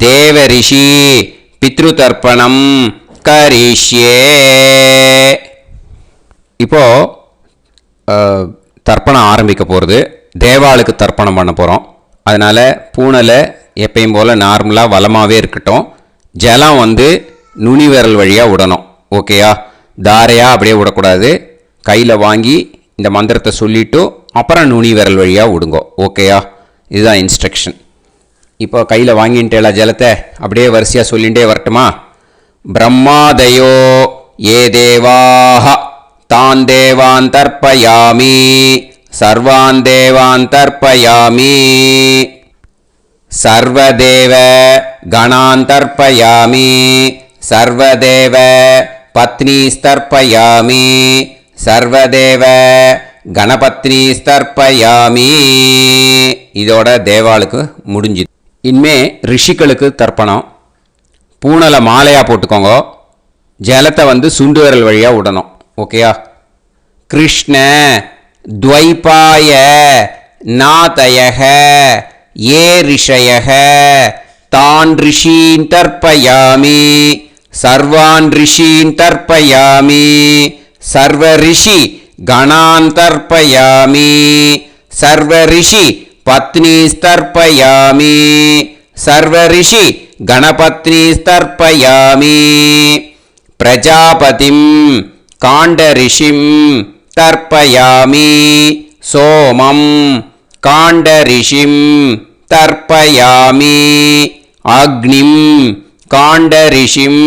S2: தேவ ரிஷி பித்ரு தர்ப்பணம் கரிஷ்யே. இப்போ தர்ப்பணம் ஆரம்பிக்க போகிறது. தேவாளுக்கு தர்ப்பணம் பண்ண போகிறோம். அதனால் பூனலை எப்பயும் போல் நார்மலாக வளமாகவே இருக்கட்டும். ஜலம் நுனி விரல் வழியாக விடணும். ஓகேயா? தாரையாக அப்படியே விடக்கூடாது. கையில் வாங்கி இந்த மந்திரத்தை சொல்லிவிட்டு அப்புறம் நுனி விரல் வழியாக விடுங்கோ. ஓகேயா? இதுதான் இன்ஸ்ட்ரக்ஷன். இப்போ கையில் வாங்கிட்டேல ஜலத்தை அப்படியே வரிசையாக சொல்லிகிட்டே வரட்டுமா? பிரம்மாதயோ ஏ தேவாஹ தான் தேவான் தர்ப்பயாமி சர்வான் தேவான் தர்ப்பயாமி சர்வதேவ கணான் தர்ப்பயாமி சர்வதேவ பத்னீஸ்தர்ப்பயாமி சர்வதேவ கணபத்னீஸ்தர்ப்பயாமி. இதோட தேவாளுக்கு முடிஞ்சுது. இனிமே ரிஷிகளுக்கு தர்ப்பணம். பூனலை மாலையாக போட்டுக்கோங்க. ஜலத்தை சுண்டு விரல் வழியாக விடணும். ஓகேயா? கிருஷ்ண துவைபாய நாதயக ஏ ரிஷயக தான் ரிஷீன் தர்ப்பயாமி சர்வான் ரிஷீன் தர்ப்பயாமி சர்வ ரிஷி கணான் தர்ப்பயாமி சர்வ ரிஷி பத்னீஸ்தர்ப்பயாமி சர்வ ரிஷி கணபத்னீஸ்தர்ப்பயாமி பிரஜாபதிம் காண்டரிஷிம் தர்ப்பயாமி சோமம் காண்டரிஷிம் தர்ப்பயாமி அக்னிம் காண்டரிஷிம்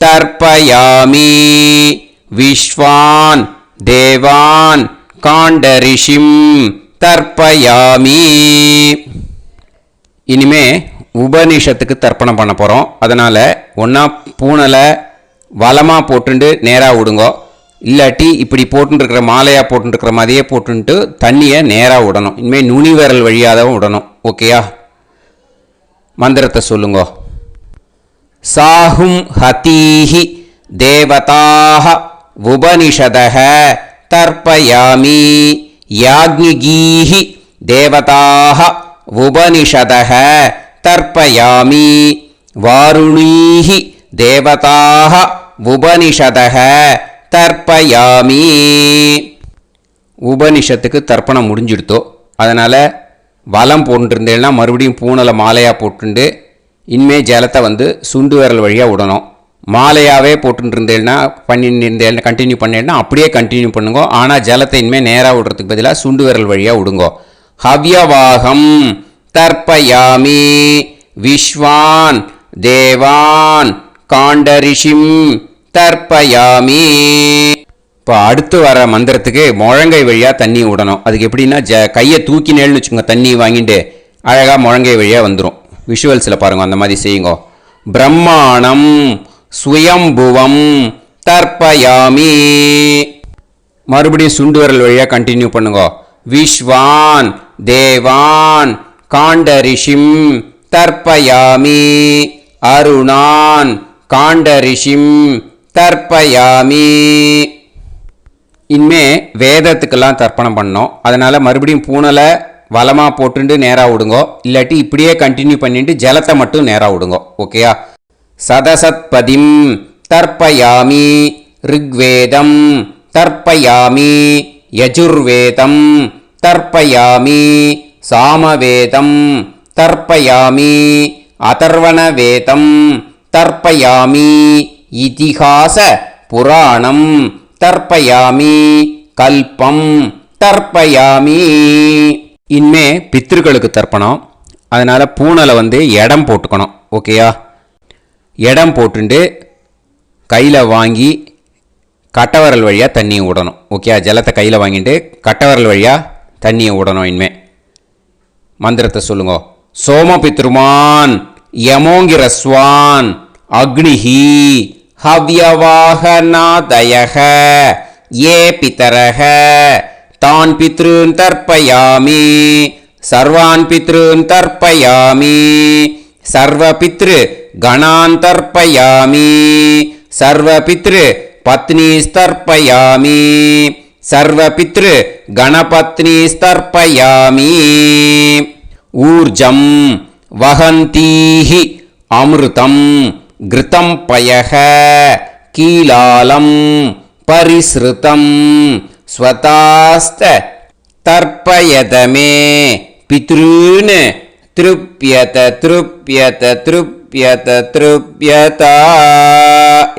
S2: தர்ப்பயாமி விஸ்வான் தேவான் காண்டரிஷிம் தர்ப்பயாமி. இனிமே உபனிஷத்துக்கு தர்ப்பணம் பண்ண போகிறோம். அதனால் ஒன்றா பூனலை வலமாக போட்டுண்டு நேராக விடுங்கோ. இல்லாட்டி இப்படி போட்டுருக்கிற மாலையாக போட்டுருக்கிற மாதிரியே போட்டுன்ட்டு தண்ணியை நேராக விடணும். இனிமேல் நுனி விரல் வழியாக தான் விடணும். ஓகேயா? மந்திரத்தை சொல்லுங்கோ. சாஹும் ஹதீஹி தேவதாக உபனிஷதக தர்ப்பயாமி யாக்ஞிகீஹி தேவதாக உபனிஷதக தர்ப்பயாமி வாருணீஹி தேவதாக உபனிஷதக தர்ப்பயாமி. உபனிஷத்துக்கு தர்ப்பணம் முடிஞ்சிடுத்தோ. அதனால் வலம் போட்டுருந்தேன்னா மறுபடியும் பூனலை மாலையாக போட்டுண்டு இனிமே ஜலத்தை சுண்டு விரல் வழியாக விடணும். மாலையாகவே போட்டுருந்தேன்னா பண்ணிருந்தேன்னா கண்டினியூ பண்ணேன்னா அப்படியே கண்டினியூ பண்ணுங்க. ஆனால் ஜலத்தை இனிமேல் நேராக விடுறதுக்கு பதிலாக சுண்டு விரல் வழியாக விடுங்கோ. ஹவ்யவாகம் தர்ப்பயாமி விஸ்வான் தேவான் காண்டரிஷிம் தர்ப்பயாமி. இப்போ அடுத்து வர மந்திரத்துக்கு முழங்கை வழியாக தண்ணி விடணும். அதுக்கு எப்படின்னா கையை தூக்கினேன்னு வச்சுக்கோங்க. தண்ணி வாங்கிட்டு அழகாக முழங்கை வழியாக வந்துடும். விஷுவல்ஸில் பாருங்கள், அந்த மாதிரி செய்யுங்க. பிரம்மாணம் சுயம்புவம் தர்ப்பயாமி. மறுபடியும் சுண்டு விரல் வழியாக கண்டினியூ பண்ணுங்க. விஸ்வான் தேவான் காண்டரிஷிம் தர்ப்பயாமி அருணான் காண்டரிஷிம் தர்ப்பயாமி. இனிமே வேதத்துக்கெல்லாம் தர்ப்பணம் பண்ணோம். அதனால் மறுபடியும் பூனலை வலமாக போட்டுண்டு நேராக விடுங்கோ. இல்லாட்டி இப்படியே கண்டினியூ பண்ணிட்டு ஜலத்தை மட்டும் நேராக விடுங்கோ. ஓகேயா? சதசத்பதிம் தர்ப்பயாமி, ரிக்வேதம் தர்ப்பயாமி, யஜுர்வேதம் தர்ப்பயாமி, சாமவேதம் தர்ப்பயாமி, அதர்வணவேதம் தர்ப்பயாமி, இதிகாச புராணம் தர்ப்பயாமி, கல்பம் தர்ப்பயாமி. இனிமே பித்ருக்களுக்கு தர்ப்பணம். அதனால் பூனலை இடம் போட்டுக்கணும். ஓகேயா? இடம் போட்டுண்டு கையில் வாங்கி கட்டவரல் வழியாக தண்ணியை விடணும். ஓகே? ஜலத்தை கையில் வாங்கிட்டு கட்டவரல் வழியாக தண்ணியை விடணும். இனிமே மந்திரத்தை சொல்லுங்க. சோமபித்ருமான் யமோங்கிரஸ்வான் அக்னிஹி ஹவ்யவாகநாதயக ஏ பிதரக தான் பித்ருன் தர்ப்பயாமி, சர்வான் பித்ருன் தர்ப்பயாமி, சர்வபித்ரு கணான் தர்ப்பயாமி, சர்வபித்ரு பத்னிஸ்தர்ப்பயாமி, சர்வபித்ரு கணபத்னிஸ்தர்ப்பயாமி. ஊர்ஜம் வஹந்தீஹி அமிர்தம் கிருதம் பயக கீலாலம் பரிஸ்ருதம் ஸ்வதாஸ்த தர்ப்பயதமே பித்ருன் திருப்யத திருப்யத திருப்யத திருப்யதா.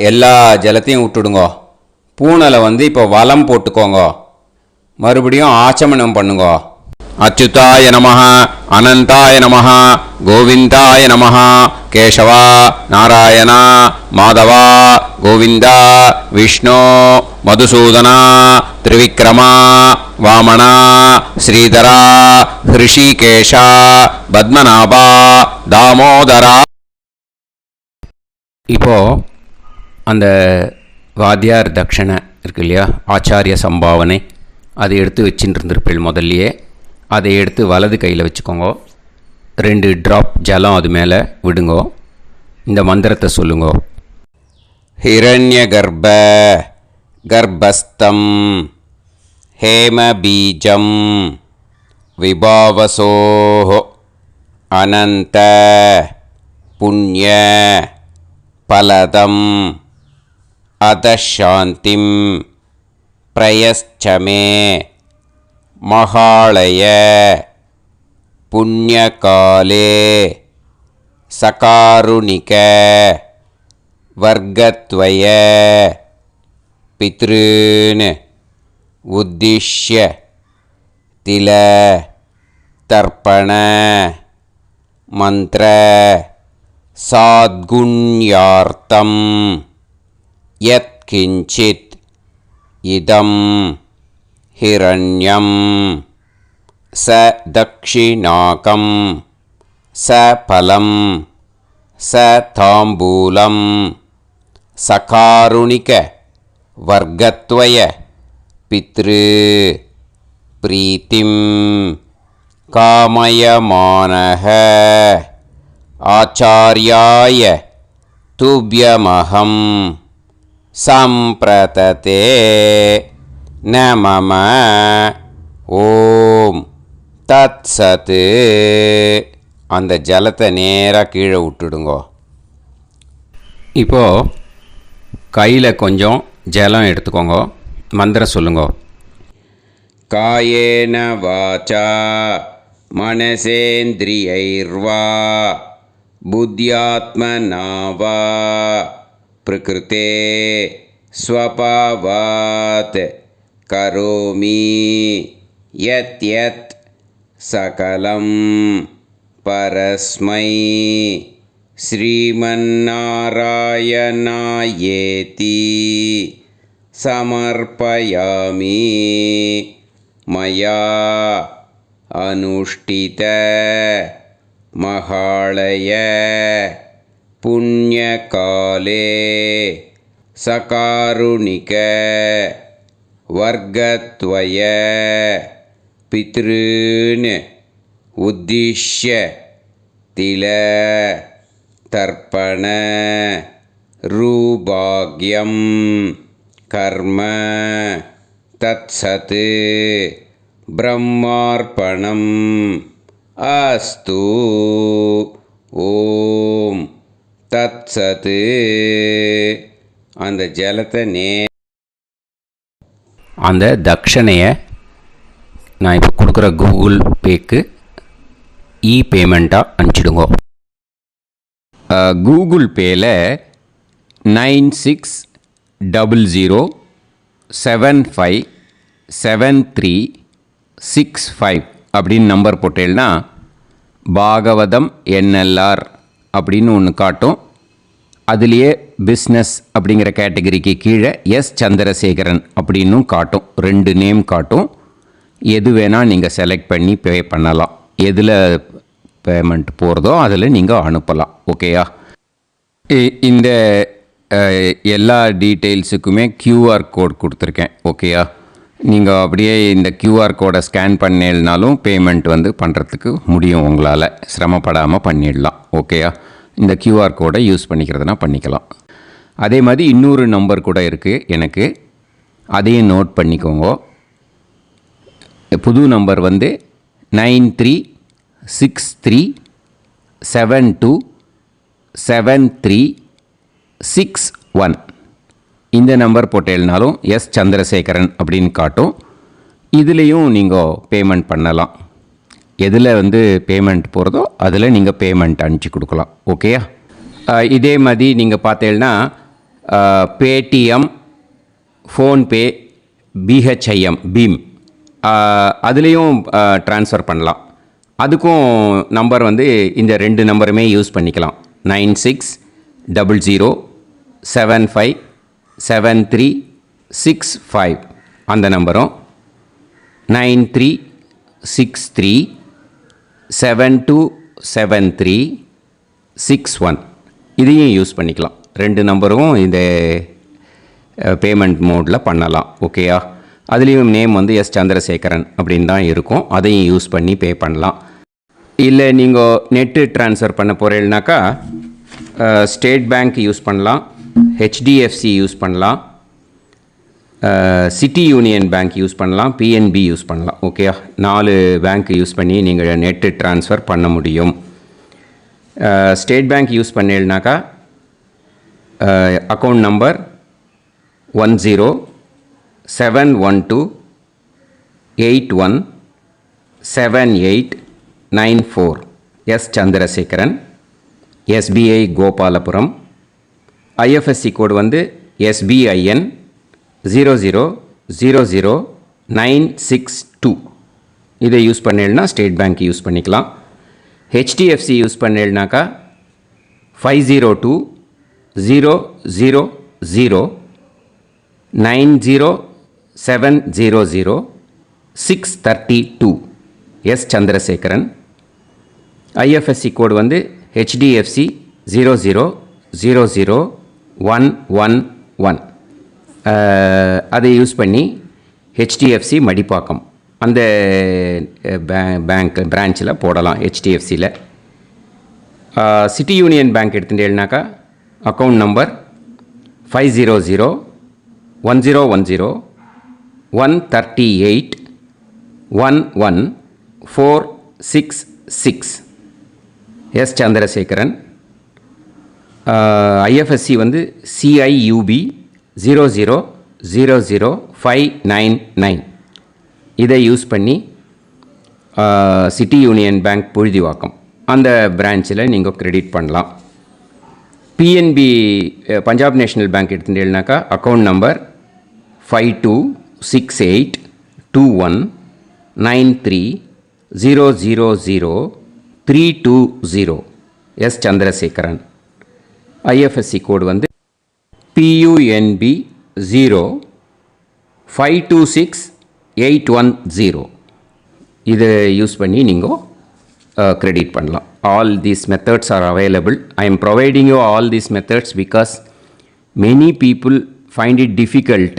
S2: எல்லா ஜலத்தையும் விட்டுடுங்கோ. பூனலை இப்போ வலம் போட்டுக்கோங்க. மறுபடியும் ஆச்சமனம் பண்ணுங்கோ. அச்சுதாய நமஹ, அனந்தாய நமஹ, கோவிந்தாய நமஹ, கேசவா நாராயணா மாதவா கோவிந்தா விஷ்ணு மதுசூதனா திரிவிக்ரமா வாமனா ஸ்ரீதரா ஹிருஷிகேஷா பத்மநாபா தாமோதரா. இப்போது அந்த வாத்தியார் தட்சணை இருக்கு இல்லையா, ஆச்சாரிய சம்பாவனை, அதை எடுத்து வச்சுட்டு இருந்திருப்பேள். முதல்லையே அதை எடுத்து வலது கையில் வச்சுக்கோங்க. 2 ட்ராப் ஜலம் அது மேலே விடுங்கோ. இந்த மந்திரத்தை சொல்லுங்கோ. ஹிரண்ய கர்ப்ப கர்ப்பஸ்தம் ஹேமபீஜம் விபாவசோஹோ அனந்த புண்ணிய பலதம் அதசாந்திம் பிரயச்சமே மகாளய புண்ணியகாலே சகாருணிக வர்க்கத்வய பித்ருன் உத்திஷ்ய தில தர்ப்பண மந்திர சாத்குண்யார்த்தம் யத்கிஞ்சித் இதம் ஹிரண்யம் ச தக்ஷிணாகம் ச பலம் ச தாம்பூலம் சகாருணிக வர்க்கத்வய பித்ரு பிரீத்திம் காமயமானஹ ஆச்சார்யாய துப்யமஹம் சம்பிரததே நமம. ஓம் தத் சத். அந்த ஜலத்தை நேராக கீழே விட்டுடுங்கோ. இப்போது கையில் கொஞ்சம் ஜலம் எடுத்துக்கோங்க. மந்திரம் சொல்லுங்கோ. காயேன வாச்சா மனசேந்திரியைர்வா புத்யாத்மனா வா பிரகிருதே ஸ்வபாவாத் கரோமி யத் யத் சகலம் பரஸ்மை ஸ்ரீமன்னாராயணாயேதி சமர்ப்பயாமி மயா அனுஷ்டித மகாளய புண்ணியகாலே சகாருணிக வர்க்கத்வய பித்ருன் உத்திஷ்ய தில தர்ப்பண ரூபாக்யம் கர்ம தத்சத் பிரம்மார்ப்பணம் அஸ்து ஓம் தத்சத். அந்த ஜலத்தை அந்த தட்சணையை நான் இப்போ கொடுக்குற கூகுள் பேக்கு பேமெண்ட்டாக அனுப்பிச்சிடுங்க. கூகுள் பேயில் 9600757365 அப்படின்னு நம்பர் போட்டேன்னா பாகவதம் என்எல்ஆர் அப்படின்னு ஒன்று காட்டும். அதுலேயே பிஸ்னஸ் அப்படிங்கிற கேட்டகரிக்கு கீழே எஸ் சந்திரசேகரன் அப்படின்னும் காட்டும். 2 நேம் காட்டும். எது வேணால் நீங்கள் செலக்ட் பண்ணி பே பண்ணலாம். எதில் பேமெண்ட் போகிறதோ அதில் நீங்கள் அனுப்பலாம். ஓகேயா? இந்த எல்லா டீட்டெயில்ஸுக்குமே கியூஆர் கோட் கொடுத்துருக்கேன். ஓகேயா? நீங்கள் அப்படியே இந்த கியூஆர் கோடை ஸ்கேன் பண்ணினாலும் பேமெண்ட் பண்ணுறதுக்கு முடியும். உங்களால் சிரமப்படாமல் பண்ணிடலாம். ஓகேயா? இந்த கியூஆர் கோடை யூஸ் பண்ணிக்கிறதுனா பண்ணிக்கலாம். அதே மாதிரி இன்னொரு நம்பர் கூட இருக்குது எனக்கு, அதையும் நோட் பண்ணிக்கோங்க. புது நம்பர் 9363727361. இந்த நம்பர் போட்டேல்னாலும் எஸ் சந்திரசேகரன் அப்படின்னு காட்டும். இதுலேயும் நீங்கள் பேமெண்ட் பண்ணலாம். எதில் பேமெண்ட் போகிறதோ அதில் நீங்கள் பேமெண்ட் அனுப்பிச்சி கொடுக்கலாம். ஓகேயா? இதே மாதிரி நீங்கள் பார்த்தீங்கன்னா பேடிஎம், ஃபோன்பே, பிஹெச்ஐஎம், பீம் அதுலேயும் ட்ரான்ஸ்ஃபர் பண்ணலாம். அதுக்கும் நம்பர் இந்த 2 நம்பருமே யூஸ் பண்ணிக்கலாம். 9600757365 அந்த நம்பரும் 9363727361 இதையும் யூஸ் பண்ணிக்கலாம். 2 நம்பரும் இந்த பேமெண்ட் மோடில் பண்ணலாம். ஓகேயா? அதுலேயும் நேம் எஸ் சந்திரசேகரன் அப்படின்னு தான் இருக்கும். அதையும் யூஸ் பண்ணி பே பண்ணலாம். இல்லை நீங்கள் நெட்டு ட்ரான்ஸ்ஃபர் பண்ண போகிறீங்கனாக்கா ஸ்டேட் பேங்க் யூஸ் பண்ணலாம், ஹெச்டிஎஃப்சி யூஸ் பண்ணலாம், சிட்டி யூனியன் பேங்க் யூஸ் பண்ணலாம், பிஎன்பி யூஸ் பண்ணலாம். ஓகேயா? 4 பேங்க் யூஸ் பண்ணி நீங்கள் நெட்டு ட்ரான்ஸ்ஃபர் பண்ண முடியும். ஸ்டேட் பேங்க் யூஸ் பண்ணீங்கனாக்கா account number 1071281789 S Chandrasekaran, SBI Gopalapuram. IFSC code SBIN 0000962. இதை யூஸ் பண்ணீங்கன்னா ஸ்டேட் பேங்க் யூஸ் பண்ணிக்கலாம். ஹெச்டிஎஃப்சி யூஸ் பண்ணீங்கனாக்கா 50200907000632 S Chandrasekaran. IFSC code HDFC 0000111. அதை யூஸ் பண்ணி ஹெச்டிஎஃப்சி மடிப்பாக்கம் அந்த பேங்க் பிரான்ச்சில் போடலாம். ஹெச்டிஎஃப்சியில் சிட்டி யூனியன் பேங்க் எடுத்துட்டேன்னாக்கா account number 500101381146 S Chandrasekaran. IFSC CIUB 0000599. இதை யூஸ் பண்ணி சிட்டி யூனியன் பேங்க் புழுதிவாக்கம் அந்த பிரான்ச்சில் நீங்கள் கிரெடிட் பண்ணலாம். பிஎன்பி பஞ்சாப் நேஷ்னல் பேங்க் எடுத்துட்டீங்கன்னாக்கா account number 52682193000320 S Chandrasekaran. IFSC code PUNB 0526810. இதை யூஸ் பண்ணி நீங்கள் கிரெடிட் பண்ணலாம். All these methods are available. I am providing you all these methods because many people find it difficult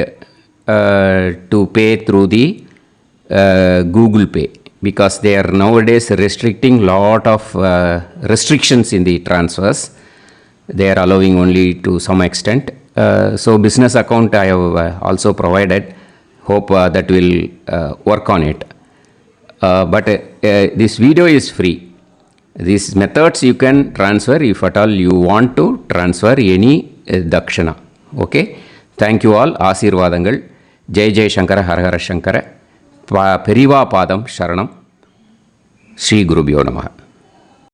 S2: to pay through the Google Pay because they are nowadays restricting lot of restrictions in the transfers. they are allowing only to some extent. So business account I have also provided. Hope that will work on it. But this video is free. These methods you can transfer if at all you want to transfer any dakshana. Okay. Thank you all. Aasirvadangal. Jai Jai Shankara Har Har Shankara. Periva Padam Sharanam. Sri Gurubhyo Namaha.